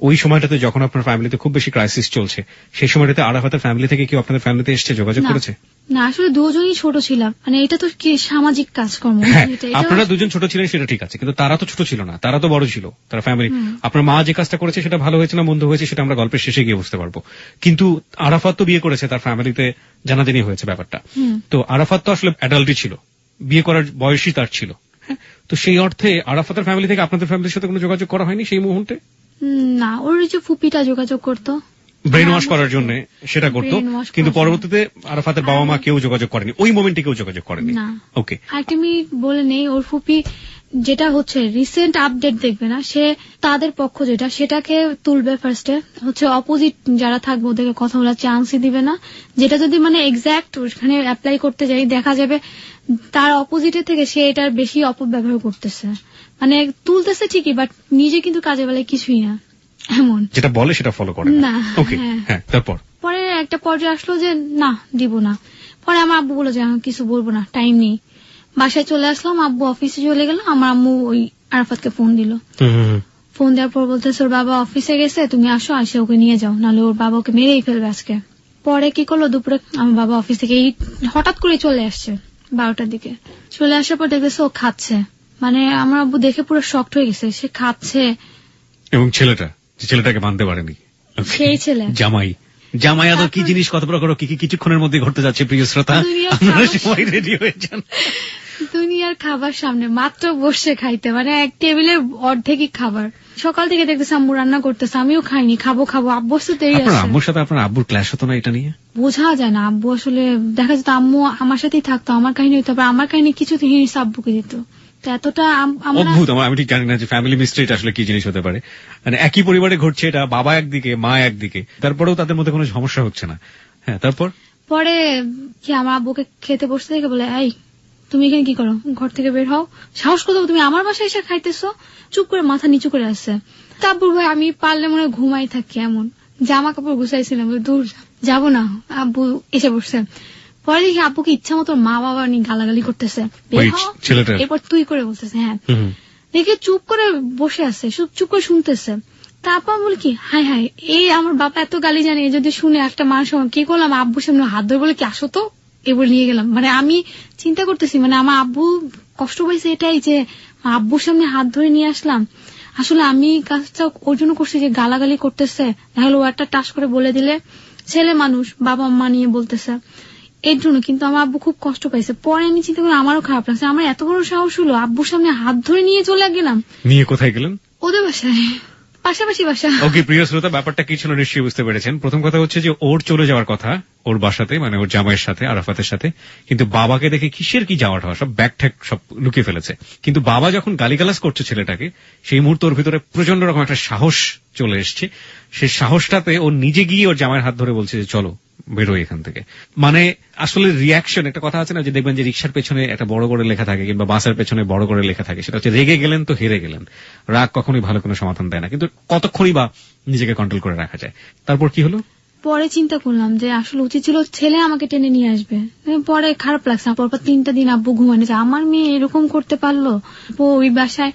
ওই সময়টাতে যখন আপনার ফ্যামিলিতে খুব বেশি ক্রাইসিস চলছে, সেই সময়টাতে আরাফাতের ফ্যামিলি থেকে কেউ আপনাদের ফ্যামিলিতে এসে যোগাযোগ করেছে? না, আসলে দুজনই ছোট ছিলাম, মানে এটা তো কি সামাজিক কাজকর্ম। হ্যাঁ, আপনারা দুজন ছোট ছিলেন সেটা ঠিক আছে, কিন্তু তারা তো ছোট ছিল না, তারা তো বড় ছিল, তারা ফ্যামিলি। আপনার মা যে কাজটা করেছে সেটা ভালো হয়েছে না মন্দ হয়েছে সেটা আমরা গল্পের শেষে গিয়ে বুঝতে পারবো। কিন্তু আরাফাত তো বিয়ে করেছে, তার ফ্যামিলিতে জানাজানি হয়েছে ব্যাপারটা। তো আরাফাত তো আসলে অ্যাডাল্টই ছিল, বিয়ে করার বয়সই তার ছিল। তো সেই অর্থে আরাফাতের ফ্যামিলি থেকে আপনাদের ফ্যামিলির সাথে কোনো যোগাযোগ করা হয়নি সেই মুহূর্তে? না, ওর যে ফুপিটা যোগাযোগ করতো ব্রেন ওয়াশ করার জন্য, সেটা করতো, কিন্তু পরবর্তীতে আরাফাতের বাবা মা কেউ যোগাযোগ করেনি, ওই মোমেন্টে কেউ যোগাযোগ করেনি। ওকে, একটা মিনিট বলে নেই, ওর ফুপি যেটা হচ্ছে রিসেন্ট আপডেট দেখবে না, সে তাদের পক্ষ যেটা সেটাকে তুলবে ফার্স্টে, হচ্ছে অপোজিট যারা থাকবে ওদেরকে কথা বলার চান্সই দিবে না। যেটা যদি মানে এক্সাক্ট ওখানে অ্যাপ্লাই করতে যাই, দেখা যাবে তার অপোজিটে থেকে সে এটার বেশি অপব্যবহার করতেছে, মানে তুলতেছে ঠিকই বাট নিজে কিন্তু কাজে বেলায় কিছুই না, এমন যেটা বলে সেটা ফলো করে না। ওকে, হ্যাঁ, তারপর পরে একটা পর্যায়ে আসলো যে না দিব না। পরে আমার আব্বু বলে যে কিছু বলবো না, টাইম নেই। বাসায় চলে আসলাম, আব্বু অফিসে চলে গেল, আমার আম্মু ওই আরাফাতকে ফোন দিল। ফোন দেওয়ার পর বলতেছে ওর বাবা অফিসে গেছে, তুমি আসো, আসে ওকে নিয়ে যাও, নাহলে ওর বাবা ওকে মেরেই ফেলবে আজকে। পরে কি করলো, দুপুরে আমার বাবা অফিস থেকে হঠাৎ করে চলে আসছে 12টার দিকে। চলে আসার পর দেখতেছে ও খাচ্ছে, মানে আমার আব্বু দেখে পুরো শকড হয়ে গেছে, সে খাচ্ছে। এবং ছেলেটাকে মানতে পারেনি, সেই ছেলে জামাই আদর কি জিনিস, কত প্রকার, কি কিছুক্ষণের মধ্যে ঘটতে যাচ্ছে। প্রিয় শ্রোতা, আপনারা সবাই রেডি হয়ে যান। দুনিয়ার খাবার সামনে মাত্র বসে খাইতে, মানে এক টেবিলের অর্ধেকই খাবার। সকাল থেকে দেখতেছে আম্মু রান্না করতেছে, আমিও খাইনি, খাবো আব্বু তো দেরি আছে। আম্মুর সাথে আপনার আব্বুর ক্ল্যাশ হতো না এটা নিয়ে? বোঝা যায় না, আব্বু আসলে দেখা যেত আম্মু আমার সাথেই থাকতো, আমার কাহিনী হইতো, আমার কাহিনী কিছু হিংস আব্বুকে দিত। এতটা অদ্ভুত, আমি ঠিক জানি না যে ফ্যামিলি মিস্ট্রিটা আসলে কি জিনিস হতে পারে। মানে একই পরিবারে ঘটছে এটা, বাবা একদিকে মা একদিকে, তারপরেও তাদের মধ্যে কোনো সমস্যা হচ্ছে না। হ্যাঁ, তারপর পরে কি আমার আব্বুকে খেতে বসতে দেখে বলে, এই তুমি এখানে কি করো, ঘর থেকে বের হও, সাহস করতে তুমি আমার বাসায় এসে খাইতেছো। চুপ করে মাথা নিচু করে আসছে। তারপর ভাই আমি পারলে মনে ঘুমাই থাকি, এমন জামা কাপড় গুছাইছিলাম, দূর যাবো না। আব্বু এসে বসছে, পরে দেখি আব্বুকে ইচ্ছা মতো মা বাবা নিয়ে গালাগালি করতেছে, এরপর তুই করে বলতেছে। হ্যাঁ, দেখে চুপ করে বসে আছে, চুপ করে শুনতেছে। তারপর বলি কি হায় হায়, এই আমার বাবা এত গালি জানে, যদি শুনে একটা মানুষ কি করলাম, আব্বুর সামনে হাত ধরে বলে কি আসো তো, এবার নিয়ে গেলাম। মানে আমি চিন্তা করতেছি, মানে আমার আব্বু কষ্ট পাইছে এটাই যে আব্বুর সামনে হাত ধরে নিয়ে আসলাম। আসলে আমি কাজটা ওর জন্য করছি যে গালাগালি করতেছে, তাহলে ও একটা টাস করে বলে দিলে, ছেলে মানুষ বাবা মা নিয়ে বলতেছে এর জন্য। কিন্তু আমার আব্বু খুব কষ্ট পাইছে। পরে আমি চিন্তা করি আমারও খারাপ লাগছে, আমার এত বড় সাহস হলো, আব্বুর সামনে হাত ধরে নিয়ে চলে গেলাম। নিয়ে কোথায় গেলেন? ওদের বাসায়, পাশাপাশি বাসা। ওকে, প্রিয় শ্রোতা, ব্যাপারটা কি ছিল নিশ্চয়ই বুঝতে পেরেছেন। প্রথম কথা হচ্ছে যে ওর চলে যাওয়ার কথা ওর বাসাতে, মানে ওর জামাইয়ের সাথে, আরাফাতের সাথে, কিন্তু বাবাকে দেখে কিসের কি যাওয়াটা, সব ব্যাগ ঠ্যাগ সব লুকিয়ে ফেলেছে। কিন্তু বাবা যখন গালিগালাজ করছে ছেলেটাকে, সেই মুহূর্তে ওর ভিতরে প্রচন্ড রকম একটা সাহস চলে এসছে। সেই সাহসটাতে ও নিজে গিয়ে ওর জামাইয়ের হাত ধরে বলছে যে চলো বেরোয় এখান থেকে। মানে আসলে রিয়াকশন, একটা কথা আছে না যে দেখবেন যে রিক্সার পেছনে একটা বড় করে লেখা থাকে কিংবা বাসের পেছনে বড় করে লেখা থাকে, সেটা হচ্ছে রেগে গেলেন তো হেরে গেলেন। রাগ কখনোই ভালো কোনো সমাধান দেয় না, কিন্তু কতক্ষণই বা নিজেকে কন্ট্রোল করে রাখা যায়। তারপর কি হলো? পরে চিন্তা করলাম যে আসলে উচিত ছিল ছেলে আমাকে টেনে নিয়ে আসবে। পরে খারাপ লাগছে, পরপর 3টা দিন আব্বু ঘুমানো যায়, আমার মেয়ে এরকম করতে পারলো। ওই বাসায়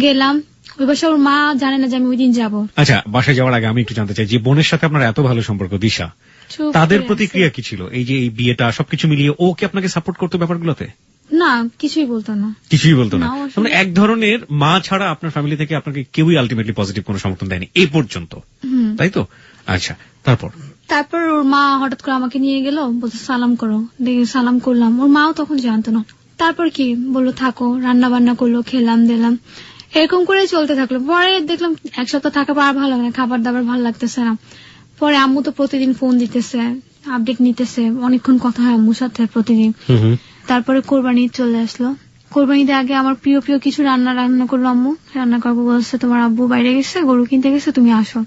গেলাম। ওই বাসায় ওর মা জানে না যে আমি ওই দিন যাবো। আচ্ছা, বাসায় যাওয়ার আগে আমি একটু জানতে চাই যে বোনের সাথে আপনার এত ভালো সম্পর্ক দিশা, তাদের প্রতিক্রিয়া কি ছিল? এই যে এই বিয়েটা সবকিছু মিলিয়ে ও কি আপনাকে সাপোর্ট করতো ব্যাপারগুলোতে? না, কিছুই বলতো না। কিছুই বলতো না? মানে এক ধরনের মা ছাড়া আপনার ফ্যামিলি থেকে আপনাকে কেউই আলটিমেটলি পজিটিভ কোনো সমর্থন দেয়নি এই পর্যন্ত, তাই তো? আচ্ছা, তারপর ওর মা হঠাৎ করে আমাকে নিয়ে গেল, বলতে সালাম করো। দেখে সালাম করলাম। ওর মাও তখন জানতো না। তারপর কি বললো থাকো, রান্না বান্না করলো, খেলাম দিলাম, এরকম করে চলতে থাকলো। পরে দেখলাম এক সপ্তাহ থাকা পর আর ভালো লাগে না, খাবার দাবার ভালো লাগতেছে না। পরে আম্মু তো প্রতিদিন ফোন দিতেছে, আপডেট নিতেছে, অনেকক্ষণ কথা হয় আম্মুর সাথে প্রতিদিন। তারপরে কোরবানি চলে আসলো। কোরবানিতে আগে আমার প্রিয় প্রিয় কিছু রান্না করলো আম্মু। রান্না করবো বলছে, তোমার আব্বু বাইরে গেছে, গরু কিনতে গেছে, তুমি আসো,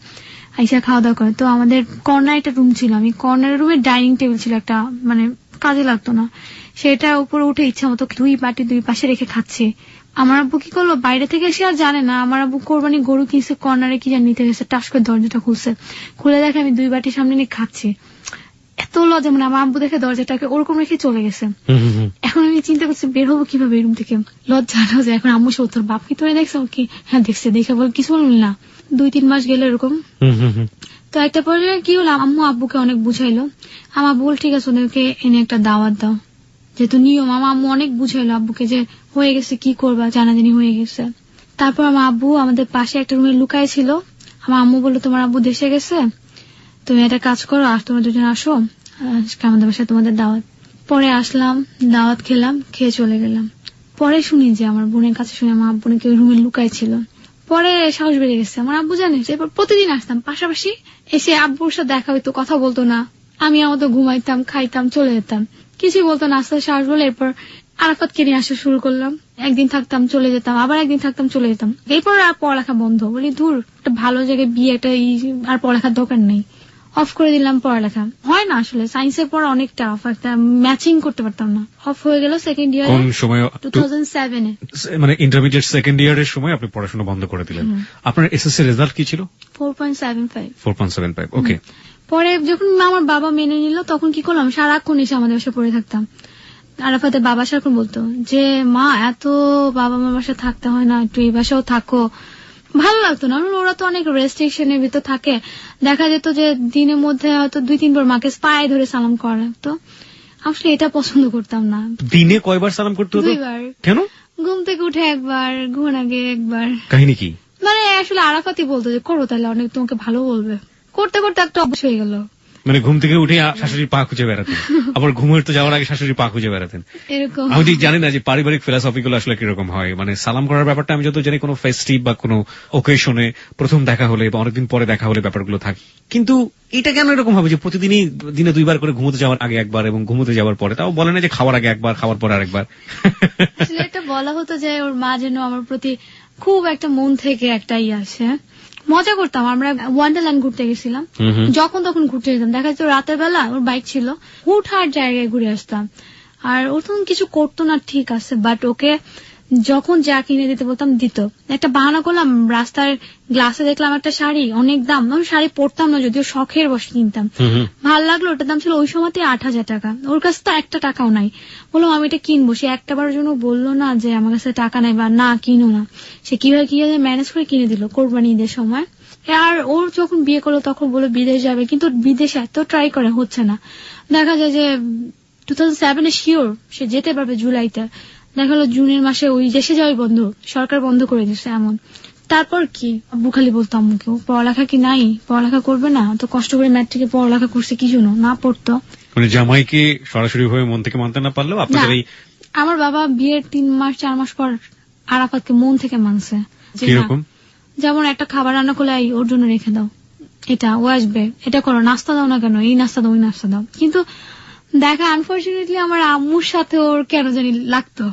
আইসা খাওয়া দাওয়া করে। তো আমাদের কর্নার একটা রুম ছিল, আমি কর্নার রুমে ডাইনিং টেবিল ছিল একটা, মানে কাজে লাগতো না, সেটা উপরে উঠে ইচ্ছা মতো দুই বাটি দুই পাশে রেখে খাচ্ছে। আমার আব্বু কি করলো, বাইরে থেকে এসে আর জানে না আমার আব্বু কোরবানি গরু কিনছে, কর্নারে কি জানি নিতে গেছে, টাস করে দরজাটা খুলছে, খুলে দেখে আমি দুই বাটির সামনে নিয়ে খাচ্ছি। এত লজ্জা, মানে আমার আব্বু দেখে দরজাটাকে ওরকম রেখে চলে গেছে। এখন আমি চিন্তা করছি বের হবো কিভাবে এই রুম থেকে, লজ্জা। এখন আম্মু সে তোর বাপ কি তোরে দেখছে? কি হ্যাঁ দেখছে, দেখে বল কিছু বললি না। 2-3 মাস গেল এরকম। তো একটা পর্যায়ে কি হলো, আম্মু আব্বুকে অনেক বুঝাইলো। আমার বল ঠিক আছে, ওদেরকে এনে একটা দাওয়াত দাও, যেহেতু নিয়ম। আমার আম্মু অনেক বুঝাইলো আব্বুকে যে হয়ে গেছে, কি করবা, জানাজানি হয়ে গেছে। তারপর আমার আব্বু আমাদের পাশে একটা রুমে লুকায় ছিল। আমার আম্মু বললো তোমার আব্বু দেশে গেছে, তুমি একটা কাজ করো, আর তোমরা দুজন আসো, আজকে আমাদের বাসায় তোমাদের দাওয়াত। পরে আসলাম, দাওয়াত খেলাম, খেয়ে চলে গেলাম। পরে শুনি যে আমার বোনের কাছে শুনে আমার আব্বু নাকি ওই রুমে লুকায় ছিল। পরে সাহস বেড়ে গেছে আমার আব্বু জানিস। এরপর প্রতিদিন আসতাম পাশাপাশি, এসে আব্বুর সাথে দেখা হইতো, কথা বলতো না। আমি আমাদের ঘুমাইতাম, খাইতাম, চলে যেতাম, কিছুই বলতো না। আস্তে সাহস বলে এরপর আরাফাতকে নিয়ে আসা শুরু করলাম। একদিন থাকতাম, চলে যেতাম, আবার একদিন থাকতাম, চলে যেতাম। এরপর আর পড়ালেখা বন্ধ। বলি ধুর, একটা ভালো জায়গায় বিয়ে, একটা আর পড়ালেখার দরকার নেই, অফ করে দিলাম পড়ালেখা। হয় না আসলে, সায়েন্সের পড়া অনেক টাফ, একটা ম্যাচিং করতে পারতাম না। অফ হয়ে গেল সেকেন্ড ইয়ারে। কোন সময়? 2007-এ, মানে ইন্টারমিডিয়েট সেকেন্ড ইয়ারের সময় আপনি পড়াশোনা বন্ধ করে দিলেন। আপনার এসএসসি রেজাল্ট কি ছিল? 4.75। ওকে। পরে যখন আমার বাবা মেনে নিল, তখন কি করলাম, সারাক্ষণ এসে আমাদের বাসায় পড়ে থাকতাম। আরাফাতের বাবা সারাক্ষণ বলতো যে মা, এত বাবা মার বাসায় থাকতে হয় না, একটু এই বাসাও থাকো। ভালো লাগতো না, ওরা তো অনেক রেস্ট্রিকশনের ভিতর থাকে। দেখা যেত যে দিনের মধ্যে হয়তো 2-3 বার মাকে পায়ে ধরে সালাম করা লাগতো। আসলে এটা পছন্দ করতাম না। দিনে কয়বার সালাম করতে হতো? 2 বার। কেন? ঘুম থেকে উঠে একবার, ঘুমানোর আগে একবার। কাহিনী কি? মানে আসলে আরাফাতই বলতো যে করো, তাহলে অনেক তোমাকে ভালো বলবে। করতে করতে একটা অভ্যাস হয়ে গেল। মানে ঘুম থেকে উঠে শাশুড়ির পা খুঁজে বেড়াতেন, আবার ঘুমের তো যাওয়ার আগে শাশুড়ির পা খুঁজে বেড়াতেন, এরকম। আমি ঠিক জানি না যে পারিবারিক ফিলসফি গুলো আসলে কিরকম হয়। মানে সালাম করার ব্যাপারটা আমি যত জানি কোনো ফেস্টিভ বা কোনো ওকেশনে প্রথম দেখা হলে বা অনেকদিন পরে দেখা হলে ব্যাপারগুলো থাকে, কিন্তু এটা কেন এরকম হবে যে প্রতিদিনই দিনে 2 বার করে ঘুমোতে যাওয়ার আগে একবার এবং ঘুমোতে যাওয়ার পরে? তাও বলে না যে খাওয়ার আগে একবার, খাওয়ার পরে আরেকবার? আসলে এটা বলা হতো যে ওর মা যেন আমার প্রতি খুব একটা মন থেকে একটা আসে। মজা করতাম। আমরা ওয়ান্ডারল্যান্ড ঘুরতে গেছিলাম, যখন তখন ঘুরতে যেতাম। দেখা যেত রাতের বেলা ওর বাইক ছিল, হুটহাট জায়গায় ঘুরে আসতাম। আর ও তখন কিছু করতো না, ঠিক আছে, বাট ওকে যখন যা কিনে দিতে বলতাম দিত। একটা বাহানা করলাম, রাস্তার গ্লাসে দেখলাম একটা শাড়ি, অনেক দাম। আমি শাড়ি পরতাম না, যদিও শখের বসে কিনতাম। ভাল লাগলো, ওটার দাম ছিল ওই সময়তে 8,000 টাকা। ওর কাছে তো একটা টাকাও নাই। বললাম আমি এটা কিনবো। সে একটাবারের জন্য বললো না যে আমার কাছে টাকা নাই বা না কিনো না। সে কিভাবে ম্যানেজ করে কিনে দিল কোরবানি ঈদের সময়। আর ওর যখন বিয়ে করলো তখন বললো বিদেশ যাবে, কিন্তু বিদেশে এত ট্রাই করে হচ্ছে না। দেখা যায় যে 2007-এ শিওর সে যেতে পারবে জুলাইতে, দেখা গেল জুনের মাসে ওই দেশে যাওয়াই বন্ধ, সরকার বন্ধ করে দিচ্ছে এমন। তারপর কি আব্বু খালি বলতো আম্মুকে, পড়ালেখা কি নাই, পড়ালেখা করবে না, তো কষ্ট করে ম্যাট্রিকে পড়ালেখা করছে কি জন্য, না পড়তো। মানে জামাইকে সরাসরি ভাবে মন থেকে মানতে না পারলেও আপনাদের এই... আমার বাবা বিয়ের 3-4 মাস পর আরাফাতকে মন থেকে মানছে। কিরকম? যেমন একটা খাবার রান্না করলে ওর জন্য রেখে দাও, এটা ও আসবে, এটা করো, নাস্তা দাও না কেন, এই নাস্তা দাও, ওই নাস্তা দাও। কিন্তু দেখা আনফরচুনেটলি আমার আম্মুর সাথে ওর কেন জানি লাগতো।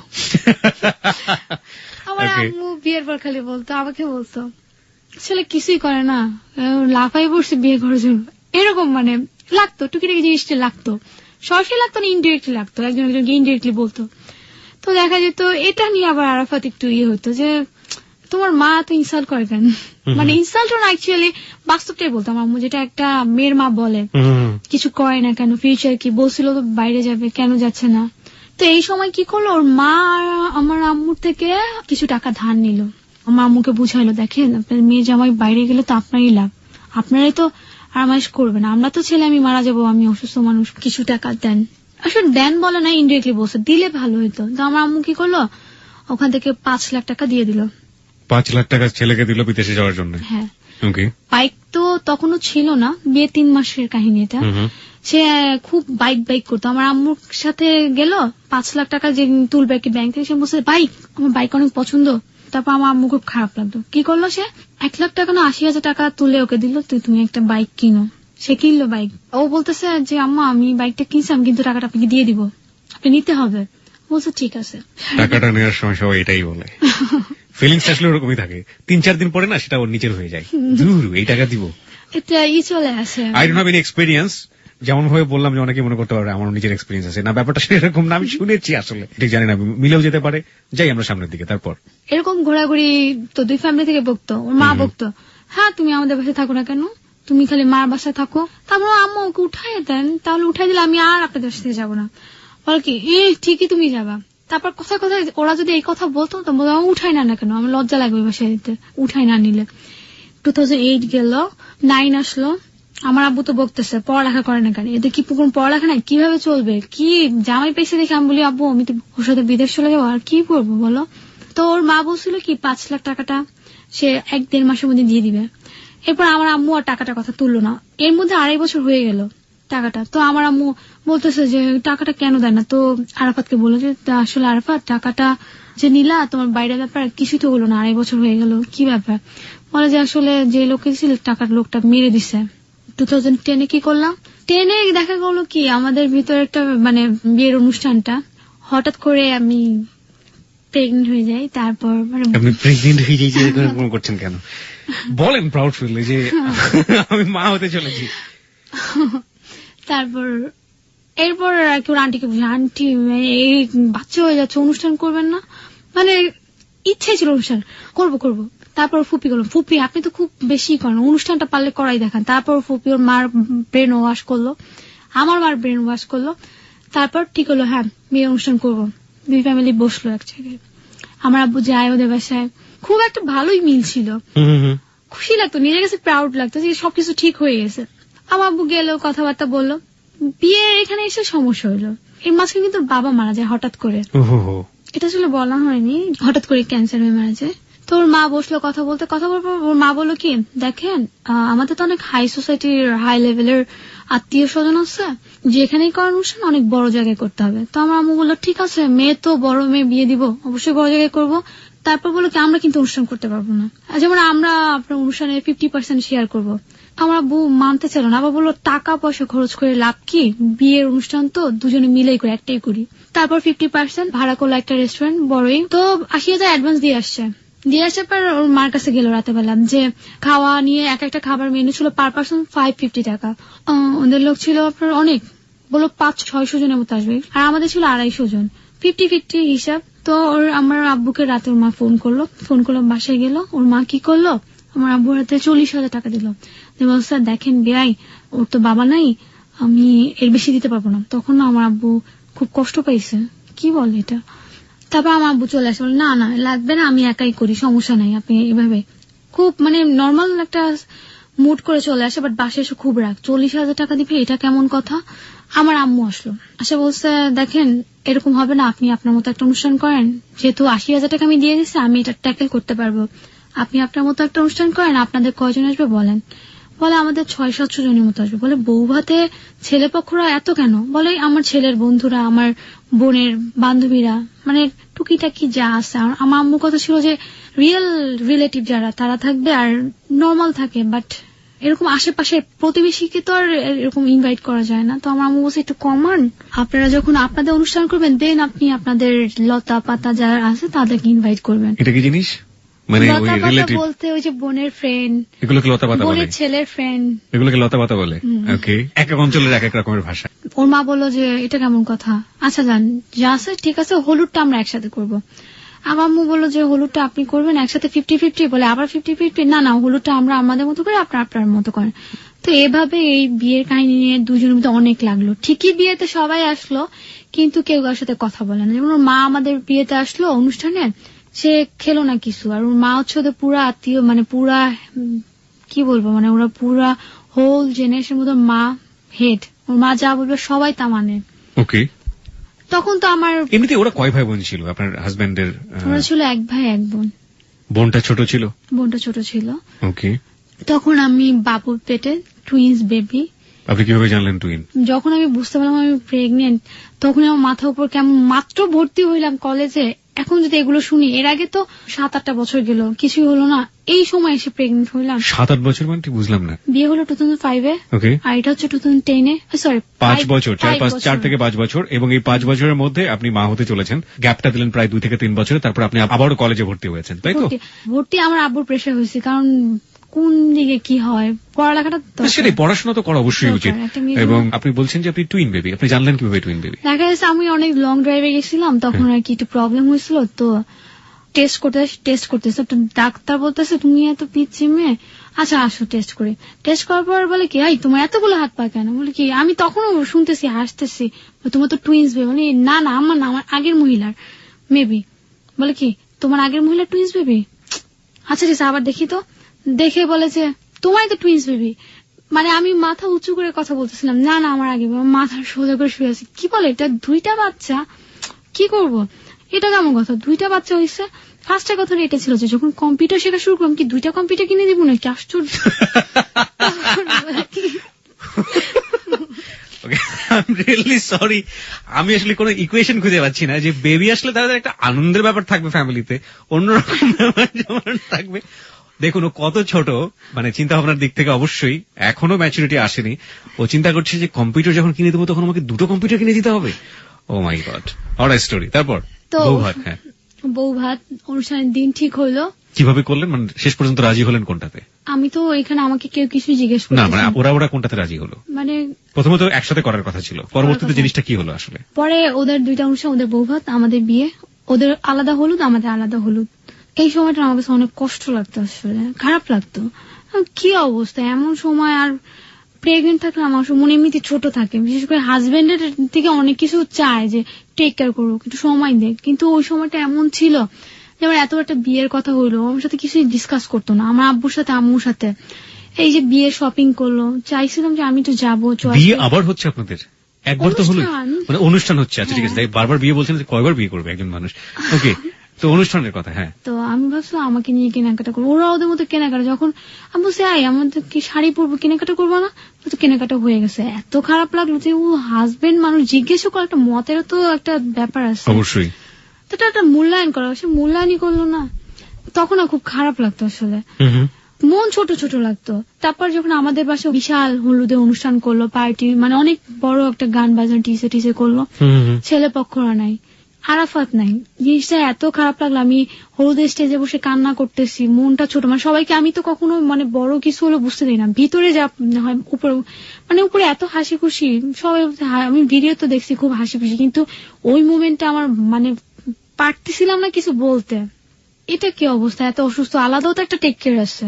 আমার আম্মু বিয়ের পর খালি বলতো, আমাকে বলতো আসলে কিছুই করে না, লাফাই পড়ছে বিয়ে করার জন্য, এরকম। মানে লাগতো, টুকিটাকি জিনিসটা লাগতো, সরাসরি লাগতো না, ইনডিরেক্টলি লাগতো, একজনকে ইনডিরেক্টলি বলতো। তো দেখা যেত এটা নিয়ে আবার আরাফাত একটু হতো যে তোমার মা তো ইনসাল্ট করে কেন, মানে ইনসাল্ট না, অ্যাকচুয়ালি বাস্তবটাই বলতাম আম্মু, যেটা একটা মেয়ের মা বলে, কিছু করে না কেন, ফিউচার কি, বলছিল তো বাইরে যাবে, কেন যাচ্ছে না। তো এই সময় কি করলো, ওর মা আমার আম্মুর থেকে কিছু টাকা ধার নিল, আমার আম্মুকে বুঝাইলো, দেখেন আপনার মেয়ে জামাই বাইরে গেলে তো আপনারই লাভ, আপনারাই তো আরামাইশ করবেন, আমরা তো ছেলে আমি মারা যাবো, আমি অসুস্থ মানুষ, কিছু টাকা দেন। আসলে দেন বলে না, ইনডিরেক্টলি বলছে, দিলে ভালো হইতো। তো আমার আম্মু কি করলো, ওখান থেকে 5 লাখ টাকা দিয়ে দিল। 5 লাখ টাকা ছেলেকে দিল বিদেশে যাওয়ার জন্য? হ্যাঁ। ওকে। বাইক তো তখনও ছিল না, বিয়ে 3 মাসের কাহিনী এটা। সে খুব বাইক করতো। আমার আম্মুর সাথে গেল, 5 লাখ টাকা যে তুলবে কি ব্যাংক থেকে, সে বলছে বাইক, আমার বাইক অনেক পছন্দ। তারপর আমার আম্মু খুব খারাপ লাগতো। কি করলো সে, 1 লাখ টাকা না 80,000 টাকা তুলে ওকে দিল, তুমি একটা বাইক কিনো। সে কিনলো বাইক। ও বলতেছে যে আম্মা আমি বাইকটা কিনছিলাম, কিন্তু টাকাটা আপনাকে দিয়ে দিব, আপনি নিতে হবে। বলছে ঠিক আছে। টাকাটা নেওয়ার সময় সবাই এটাই বলে, ফিলিংস আসলে ওরকমই থাকে, 3-4 দিন পরে না সেটা ওর নিজের হয়ে যায়, দূর এই টাকা দিব, এটা চলে আসে। I don't have any experience. যেমন ভাবে বললাম যে অনেকে মনে করতে পারে আমার নিজের এক্সপিরিয়েন্স আছে, না ব্যাপারটা সেরকম না, আমি শুনেছি আসলে, ঠিক জানি না, মিলেও যেতে পারে। যাই আমরা সামনের দিকে। তারপর এরকম ঘোরাঘুরি তো 2 ফ্যামিলি থেকে বকতো। ওর মা বকতো, হ্যাঁ তুমি আমাদের বাসায় থাকো না কেন, তুমি খালি মার বাসায় থাকো। তারপর আম্মু ওকে উঠাই দেন, তাহলে উঠাই দিলে আমি আর আপনাদের বাসা থেকে যাবো না। বল কি ঠিকই তুমি যাবা। তারপর কথায় ওরা যদি এই কথা বলতো তো উঠাই না কেন, আমার লজ্জা লাগবে বাসায় দিতে, উঠাই না নিলে। 2008 গেল, 9 আসলো। আমার আব্বু তো বকতেছে পড়ালেখা করে না কেন, এদের কি পুকুর পড়ালেখা নাই, কিভাবে চলবে, কি জামাই পেয়েছে দেখে আমি বলি আব্বু আমি তো ওর সাথে বিদেশ চলে যাবো, আর কি করবো বলো। তো ওর মা বলছিল কি 5 লাখ টাকাটা সে 1-1.5 মাসের মধ্যে দিয়ে দিবে। এরপর আমার আম্মু আর টাকাটার কথা তুললো না। এর মধ্যে 2.5 বছর হয়ে গেল টাকাটা। তো আমার আম্মু বলতেছে যে টাকাটা কেন দেয় না। তো আরাফাতকে বললো যে আসলে আরাফাত টাকাটা যে নিলা তোমার বাইরের ব্যাপার কিছুই তো হলো না, 2.5 বছর হয়ে গেল, কি ব্যাপার। বলে যে আসলে যে লোকে ছিল টাকার লোকটা মেরে দিছে। 2010 কি করলাম, 10 দেখা গেল কি আমাদের ভিতরে একটা মানে বিয়ের অনুষ্ঠানটা, হঠাৎ করে আমি প্রেগনেন্ট হয়ে যাই। তারপর মানে আপনি প্রেগনেন্ট হয়ে যাই এরকম করছেন কেন বলেন, প্রাউড ফিল যে আমি মা হতে চলেছি। তারপর এরপর কেউ আন্টিকে বুঝে, আন্টি এই বাচ্চা হয়ে যাচ্ছে, অনুষ্ঠান করবেন না, মানে ইচ্ছে ছিল অনুষ্ঠান করবো। তারপর ফুপি করলো, ফুপি আপনি তো খুব বেশি করেন, অনুষ্ঠানটা পারলে করাই দেখান। তারপর ফুপি ওর মার ব্রেন ওয়াশ করলো, আমার মার ব্রেন ওয়াশ করলো। তারপর ঠিক হলো, হ্যাঁ বিয়ে অনুষ্ঠান করবো। 2 ফ্যামিলি বসলো এক জায়গায়, আমার আব্বু যায় ওদের বাসায়, খুব একটা ভালোই মিল ছিল, খুশি লাগতো, নিজের কাছে প্রাউড লাগতো যে সবকিছু ঠিক হয়ে গেছে। আমার আব্বু গেল, কথাবার্তা বললো, বিয়ে এখানে এসে সমস্যা হইলো। এর মাঝখানে কিন্তু বাবা মারা যায় হঠাৎ করে, এটা আসলে বলা হয়নি, হঠাৎ করে ক্যান্সার হয়ে মারা যায়। তো ওর মা বসলো কথা বলতে, কথা বলবো, ওর মা বললো কি দেখেন আমাদের তো অনেক হাই সোসাইটির হাই লেভেলের আত্মীয় স্বজন আছে, যেখানেই করার অনুষ্ঠান অনেক বড় জায়গায় করতে হবে। তো আমার আম্মু বললো ঠিক আছে, মেয়ে তো বড়, মেয়ে বিয়ে দিব অবশ্যই বড় জায়গায় করবো। তারপর বললো কি আমরা কিন্তু অনুষ্ঠান করতে পারবো না, যেমন আমরা আপনার অনুষ্ঠানে 50% শেয়ার করবো। আমার আব্বু মানতে চাইল না, আবার বললো টাকা পয়সা খরচ করে লাভ কি, বিয়ের অনুষ্ঠান তো দুজনে মিলেই করে, একটাই করি। তারপর 50% ভাড়া করলো একটা রেস্টুরেন্ট বড়ই, তো 80,000 অ্যাডভান্স দিয়ে আসার পর ওর মার কাছে গেল রাতে বেলা, যে খাওয়া নিয়ে এক একটা খাবার মেনু ছিল পার পার্সন 550 টাকা। ওদের লোক ছিল আপনার অনেক, বললো 500-600 জনের মতো আসবে, আর আমাদের ছিল 250 জন, 50-50 হিসাব। তো ওর আমার আব্বুকে রাতে ওর মা ফোন করলো, বাসায় গেল। ওর মা কি করলো, আমার আব্বুর হাতে 40,000 টাকা দিল, বলছে দেখেন বেয়াই ওর তো বাবা নাই, আমি এর বেশি দিতে পারবো না। তখন আমার আব্বু খুব কষ্ট পাইছে, কি বলে এটা। তারপর আমার আব্বু চলে আসে, না না লাগবে না, আমি একাই করি, সমস্যা নাই, আপনি এভাবে খুব মানে নর্মাল একটা মুড করে চলে আসে। বাট বাসে এসে খুব রাগ, 40,000 টাকা দিবে, এটা কেমন কথা। আমার আম্মু আসলো, বলছে দেখেন এরকম হবে না, আপনি আপনার মতো একটা অনুষ্ঠান করেন, যেহেতু 80,000 টাকা আমি দিয়ে দিচ্ছি, আমি এটা ট্যাকেল করতে পারবো, আপনি আপনার মতো একটা অনুষ্ঠান করেন, আপনাদের কয়জন আসবে বলেন। বলে আমাদের 600-700 জনের মতো আসবে। বলে বউ ভাতে ছেলে পক্ষরা এত কেন, বলে আমার ছেলের বন্ধুরা, আমার বোনের বান্ধবীরা, মানে টুকিটাকি যা আছে। আমার আম্মুর কথা ছিল যে রিয়েল রিলেটিভ যারা তারা থাকবে আর নর্মাল থাকে, বাট এরকম আশেপাশে প্রতিবেশীকে তো আর এরকম ইনভাইট করা যায় না। তো আমার আম্মু বলছে একটু কমান, আপনারা যখন আপনাদের অনুষ্ঠান করবেন দেন আপনি আপনাদের লতা পাতা যারা আছে তাদেরকে ইনভাইট করবেন। এটা কি জিনিস, মানে ওই রিলেটিভ বলতে ওই যে বোনের ফ্রেন্ড, এগুলোকে লতা পাতা বলে, বোনের ছেলের ফ্রেন্ড, এগুলোকে লতা পাতা বলে। ওকে, এক এক অঞ্চলের এক এক রকমের ভাষা। ওর মা বললো যে এটা কেমন কথা, আচ্ছা যান যা আছে ঠিক আছে, হলুদটা আমরা একসাথে করব। আমার আম্মু বললো যে হলুদটা আপনি করবেন একসাথে 50-50, বলে আবার 50-50, না না হলুদটা আমরা আমাদের মতো করে, আপনার মতো করেন। তো এভাবে এই বিয়ের কাহিনী নিয়ে দুজনের মধ্যে অনেক লাগলো। ঠিকই বিয়েতে সবাই আসলো, কিন্তু কেউ কারোর সাথে কথা বলে না। যেমন ওর মা আমাদের বিয়েতে আসলো অনুষ্ঠানে, সে খেলো না কিছু, আর ওর মা হচ্ছে ওদের পুরা আত্মীয়, মানে পুরা কি বলবো, মানে ওরা পুরা হোল জেনারেশন মতো মা হেড, ওর মা যা বলবে সবাই তা মানে। ওকে, তখন তো আমার এমনিতে ওরা কয় ভাই বোন ছিল আপনার হাজবেন্ডের? ওরা ছিল এক ভাই এক বোন। বোনটা ছোট ছিল? বোনটা ছোট ছিল। ওকে, তখন আমি বাবুর পেটে, টুইন্স বেবি। আপনি কিভাবে জানলেন টুইন? যখন আমি বুঝতে পারলাম আমি প্রেগনেন্ট, তখন আমার মাথার উপর কেমন, মাত্র ভর্তি হইলাম কলেজে, এখন যদি এগুলো শুনি, এর আগে তো 7-8 বছর গেল, কিছুই হলো না, এই সময় এসে প্রেগনেন্ট হইলাম। 7-8 বছর মানে ঠিক বুঝলাম না। বিয়ে হলো 2005-এ, ওকে, আর এটা হচ্ছে 2010-এ, সরি 5 বছর, 4 থেকে 5 বছর। এবং এই 5 বছরের মধ্যে আপনি মা হতে চলেছেন, গ্যাপটা দিলেন প্রায় 2 থেকে 3 বছরে, তারপর আপনি আবারও কলেজে ভর্তি হয়েছেন, তাই তো? ভর্তি আমার আব্বুর প্রেশার হয়েছে, কারণ কোন দিকে কি হয়, পড়ালেখাটা সেটাই, পড়াশোনা তো করা অবশ্যই উচিত। এবং আপনি বলছেন যে আপনি টুইন বেবি, আপনি জানলেন কিভাবে টুইন বেবি? দেখা যাচ্ছে আমি অনেক লং ড্রাইভে গেছিলাম, তখন আর কি একটু প্রবলেম হয়েছিল, তো টেস্ট করতেছে, তো ডাক্তার বলতেছে তুমি এত পিচ্ছি মেয়ে, আচ্ছা আসো টেস্ট করি। টেস্ট করার পর বলে কি, এই তোমার এতগুলো হাত পা কেন? বলে কি, আমি তখনও শুনতেছি, হাসতেছি, তোমার তো টুইন্স বেবি। মানে না না, আমার না, আমার আগের মহিলার মেবি। বলে কি, তোমার আগের মহিলার টুইন্স বেবি? আচ্ছা ঠিক আছে, আবার দেখি তো। দেখে বলেছে তোমারই তো টুইন্স বেবি। মানে আমি মাথা উঁচু করে কথা বলতেছিলাম, না না আমার আগে, মাথা সোজা করে শুয়ে আছি। কি বলে এটা, 2টা বাচ্চা, কি করব, এটা কেমন কথা, 2টা বাচ্চা হয়েছে। ফার্স্টের কথা এটা ছিল যে যখন কম্পিউটার শেখা শুরু করলাম, কি 2টা কম্পিউটার কিনে দিব নাকি, আশ্চর্য। সরি, আমি আসলে কোনো ইকুয়েশন খুঁজে পাচ্ছি না যে বেবি আসলে তাদের একটা আনন্দের ব্যাপার থাকবে ফ্যামিলিতে, অন্যরকম ব্যাপার যেমন থাকবে। দেখুন ও কত ছোট, মানে চিন্তা ভাবনার দিক থেকে অবশ্যই এখনো ম্যাচুরিটি আসেনি। ও চিন্তা করছে যে কম্পিউটার যখন কিনে দেবো তখন আমাকে 2টো কম্পিউটার কিনে দিতে হবে। ও মাই গড, অলরাইট স্টোরি। তারপর বউ ভাত অনুষ্ঠানের দিন ঠিক হলো। কিভাবে করলেন, মানে শেষ পর্যন্ত রাজি হলেন কোনটাতে? আমি তো এখানে আমাকে কেউ কিছু জিজ্ঞেস না, মানে ওরা কোনটাতে রাজি হলো? মানে প্রথমত একসাথে করার কথা ছিল, পরবর্তীতে জিনিসটা কি হলো আসলে? পরে ওদের 2টা অনুষ্ঠান, ওদের বউ ভাত, আমাদের বিয়ে, ওদের আলাদা হলুদ, আমাদের আলাদা হলুদ। এই সময়টা আমার কাছে অনেক কষ্ট লাগতো, আসলে খারাপ লাগতো। কি অবস্থা এমন সময়, আর প্রেগনেন্ট থাকলে আমার মনে এমনিতে ছোট থাকে, বিশেষ করে হাজবেন্ডের থেকে অনেক কিছু চায় যে টেক কেয়ার করুক, একটু সময় দেখ, কিন্তু ওই সময়টা এমন ছিল যেমন এত একটা বিয়ের কথা হইলো, আমার সাথে কিছুই ডিসকাস করতো না, আমার আব্বুর সাথে আম্মুর সাথে। এই যে বিয়ে শপিং করলো, চাইছিলাম যে আমি তো যাবো। বিয়ে আবার হচ্ছে আপনাদের? একবার তো হলো, মানে অনুষ্ঠান হচ্ছে। আচ্ছা ঠিক আছে, বারবার বিয়ে বলছেন, কয়বার বিয়ে করবে একজন মানুষ? ওকে, তো অনুষ্ঠানের কথা। হ্যাঁ, তো আমি ভাবছিলাম আমাকে নিয়ে কেনাকাটা করবো, ওরা ওদের মতো কেনাকাটা। যখন আমি বলছি আমাদের কি শাড়ি পরবো, কেনাকাটা করবো না, তো কেনাকাটা হয়ে গেছে। এত খারাপ লাগলো যে ও হাজবেন্ড মানুষ, জিজ্ঞেস করে, একটা মতেরও তো একটা ব্যাপার আছে অবশ্যই, তো একটা মূল্যায়ন করা, সে মূল্যায়নই করলো না। তখন খুব খারাপ লাগতো, আসলে মন ছোট ছোট লাগতো। তারপর যখন আমাদের বাসায় বিশাল হলুদের অনুষ্ঠান করলো, পার্টি, মানে অনেক বড় একটা গান বাজানো, টিসে করলো, ছেলে পক্ষরা নাই, আরাফাত নাই। জিনিসটা এত খারাপ লাগলো, আমি হলুদের স্টেজে বসে কান্না করতেছি, মনটা ছোট। মানে সবাইকে আমি তো কখনো মানে বড় কিছু হলো বুঝতে দিই না, ভিতরে যা হয় উপরে, মানে উপরে এত হাসি খুশি সবাই। আমি ভিডিও তো দেখছি খুব হাসি খুশি, কিন্তু ওই মোমেন্টটা আমার মানে পারতেছিলাম না কিছু বলতে। এটা কি অবস্থা, এত অসুস্থ, আলাদাও তো একটা টেক কেয়ার আছে,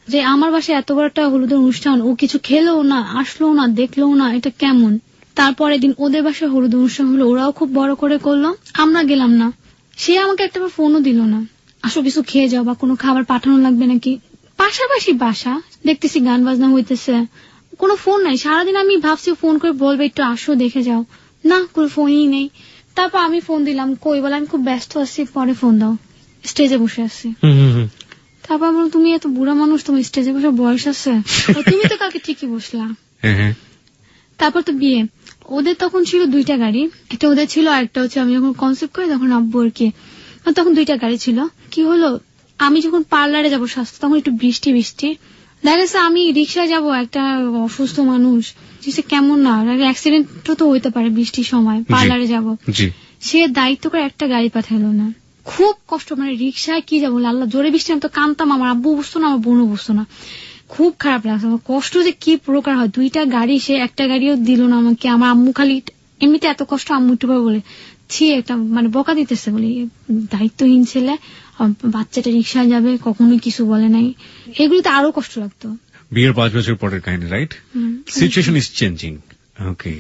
যে আমার বাসায় এত বড় একটা হলুদের অনুষ্ঠান, ও কিছু খেলেও না, আসলো না, দেখলেও না, এটা কেমন। তারপরে দিন ওদের বাসায় হলুদ অনুষ্ঠান হলো, ওরাও খুব বড় করে করলো, আমরা গেলাম না। সে আমাকে একটা ফোনও দিল না, আসো কিছু খেয়ে যাও বা কোনো খাবার পাঠানো লাগবে নাকি। পাশাপাশি বাসা, দেখতেছি গান বাজনা হইতেছে, কোনো ফোন নাই। সারাদিন আমি ভাবছি ফোন করে বলবে একটু আসো দেখে যাও, না কোনো ফোনই নেই। তারপর আমি ফোন দিলাম, কই বলে আমি খুব ব্যস্ত আছি, পরে ফোন দাও। স্টেজে বসে আছি। তারপর বলো তুমি এত বুড়া মানুষ, তোমার স্টেজে বসে বয়স আছে? তুমি তো কালকে ঠিকই বসলা। তারপর তো বিয়ে, ওদের তখন ছিল 2টা গাড়ি, একটা ওদের ছিল, আরেকটা হচ্ছে আমি যখন কনসেপ্ট করি তখন আব্বু আর কি, তখন 2টা গাড়ি ছিল। কি হলো, আমি যখন পার্লারে যাবো স্বাস্থ্য, তখন একটু বৃষ্টি দেখা গেছে আমি রিক্সায় যাব, একটা অসুস্থ মানুষ, কেমন না, অ্যাক্সিডেন্ট তো হইতে পারে বৃষ্টির সময়, পার্লারে যাব। সে দায়িত্ব করে একটা গাড়ি পাঠালো না, খুব কষ্ট। মানে রিক্সায় কি যাবো, আল্লাহ জোরে বৃষ্টি, আমি তো কানতাম, আমার আব্বু বুঝতো না, আমার বোনও বুঝতো না, খুব খারাপ লাগছে আমার। কষ্ট যে কি প্রকার হয়, 2টা গাড়ি, সে একটা গাড়িও দিল না আমাকে। আমার আম্মু খালি এমনিতে এত কষ্ট, আম্মু একটু বলে ছি, একটা মানে বকা দিতেছে, বলে দায়িত্বহীন ছেলে, বাচ্চাটা রিক্সায় যাবে, কখনোই কিছু বলে নাই। এগুলোতে আরো কষ্ট লাগতো। বিয়ের 5 বছর পরের কাহিনী, রাইট? সিচুয়েশন ইজ চেঞ্জিং, ওকে,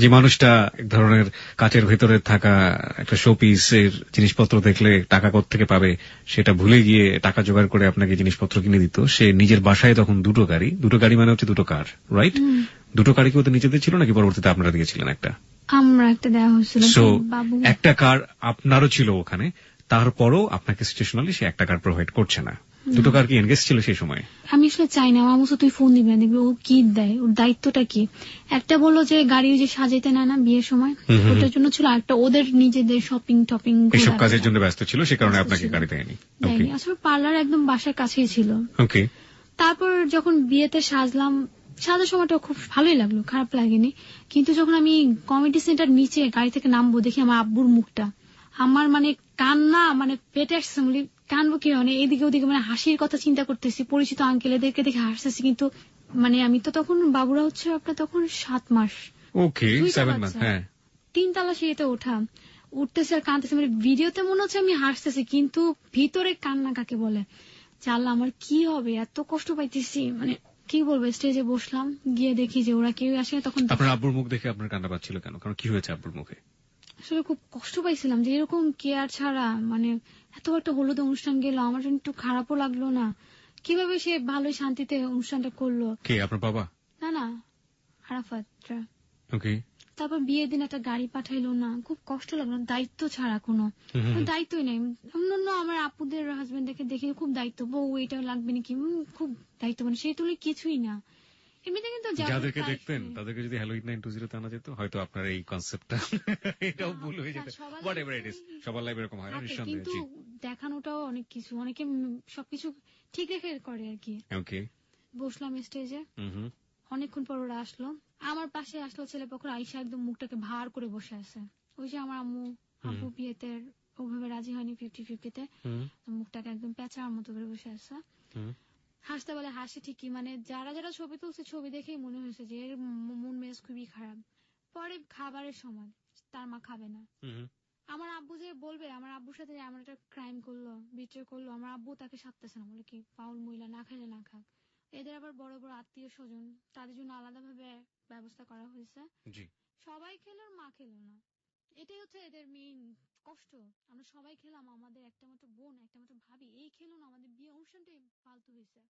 যে মানুষটা এক ধরনের কাচের ভেতরে থাকা একটা শোপিসের জিনিসপত্র দেখলে টাকা কোত্থেকে পাবে সেটা ভুলে গিয়ে টাকা জোগাড় করে আপনাকে জিনিসপত্র কিনে দিত, সে নিজের বাসায় তখন দুটো গাড়ি মানে হচ্ছে দুটো কার, রাইট? দুটো গাড়ি কি ওদের নিজেদের ছিল নাকি পরবর্তীতে আপনারা দিয়েছিলেন একটা? আমরা একটা দেওয়া হয়েছিল। সো বাবু একটা কার আপনারও ছিল ওখানে, তারপরও আপনাকে সিচুয়েশনালি সে একটা কার প্রোভাইড করছে না। দুটো কার কি এনগেজ ছিল সেই সময়? আমি আসলে চাই না, আমার তুই ফোন দিবি না, দেখবি ও কি দেয়, ওর দায়িত্বটা কি। একটা বললো যে গাড়ি যে সাজাইতে নেয় না বিয়ের সময়, ওটার জন্য ছিল। একটা ওদের নিজেদের শপিং টপিং এসব কাজের জন্য ব্যস্ত ছিল, সে কারণে আপনাকে গাড়ি দেয়নি। আসলে পার্লার একদম বাসার কাছেই ছিল। ওকে। তারপর যখন বিয়েতে সাজলাম, সাজার সময়টা খুব ভালোই লাগলো, খারাপ লাগেনি। কিন্তু যখন আমি কমিটি সেন্টার নিচে গাড়ি থেকে নামবো, দেখি আমার আব্বুর মুখটা, আমার মানে কান্না, মানে পেটে আসছে, কানবো কি, মানে এদিকে ওদিকে, মানে হাসির কথা চিন্তা করতেছি, পরিচিত আঙ্কেল এদেরকে দেখে হাসতেছি, কিন্তু মানে আমি তো তখন, বাবুরা হচ্ছে আপনার তখন 7 মাস। ওকে, 7 মাস। হ্যাঁ, 3 তলা সিঁড়িতে ওঠা, উঠতেছে আর কাঁদতেছে, মানে ভিডিওতে মনে হচ্ছে আমি হাসতেছি, কিন্তু ভিতরে কান্না কাকে বলে। চাল্লা আমার কি হবে, এত কষ্ট পাইতেছি, মানে কি বলবো। স্টেজে বসলাম, গিয়ে দেখি যে ওরা কেউ আসে। তখন আপনার আব্বুর মুখ দেখে আপনার কান্না পাচ্ছিল কেন? কারণ কি হয়েছে আব্বুর মুখে? আসলে খুব কষ্ট পাইছিলাম যে এরকম কেয়ার ছাড়া, মানে এত একটা হলুদ অনুষ্ঠান গেল, আমার জন্য একটু খারাপও লাগলো না। কিভাবে সে ভালোই শান্তিতে অনুষ্ঠানটা করলো। কে, আপনার বাবা? না, আরাফাতরা। ওকে। তারপর বিয়ের দিন একটা গাড়ি পাঠাইলো না, খুব কষ্ট লাগলো। দায়িত্ব ছাড়া কোনো দায়িত্বই নেই। অন্যান্য আমার আপুদের হাজবেন্ড দেখে খুব দায়িত্ব, বউ এটা লাগবে নাকি, খুব দায়িত্ব, মানে সেই তুলে কিছুই না। এমনিতে কিন্তু যাদেরকে দেখতেন তাদেরকে যদি হ্যালো 8920 আনা যেত, হয়তো আপনার এই কনসেপ্টটা এটাও ভুল হয়ে যেত। হোয়াটএভার ইট ইজ, সবার লাইফে এরকম হয় না, নিঃসন্দেহে। কিন্তু দেখানোটাও অনেক কিছু, অনেকে সবকিছু ঠিক রেখে করে আর কি। ওকে। বসলাম স্টেজে, অনেকক্ষণ পর ওরা আসলো। আমার পাশে আসলো ছেলেপক্ষ, আইসা একদম মুখটাকে ভার করে বসে আছে। ওই যে আমার আব্বু বিয়েতে ওভাবে রাজি হয়নি 50-50-তে, মুখটাকে একদম পেঁচার মতো করে বসে আছে। হাসতে বলে হাসি ঠিকই, মানে যারা যারা ছবি তুলছে ছবি দেখেই মনে হয়েছে যে এর মন মেজাজ খুবই খারাপ। পরে খাবারের সময় তার মা খাবে না। আমার আব্বু যে বলবে আমার আব্বুর সাথে এমন একটা ক্রাইম করলো, বিট্রে করলো, আমার আব্বু তাকে সাধতেছে না, বলে কি পাউল মহিলা, না খাইলে না খাক। এদের আবার বড় বড় আত্মীয় স্বজন, তাদের জন্য আলাদা ভাবে ব্যবস্থা করা হয়েছে। সবাই খেলো, মা খেলো না। এটাই হচ্ছে এদের মেইন কষ্ট। আমরা সবাই খেলাম, আমাদের একটা মতো বোন, একটা মতো ভাবি এই খেলো না, আমাদের বিয়ে অনুষ্ঠানটাই ফালতু হয়েছে।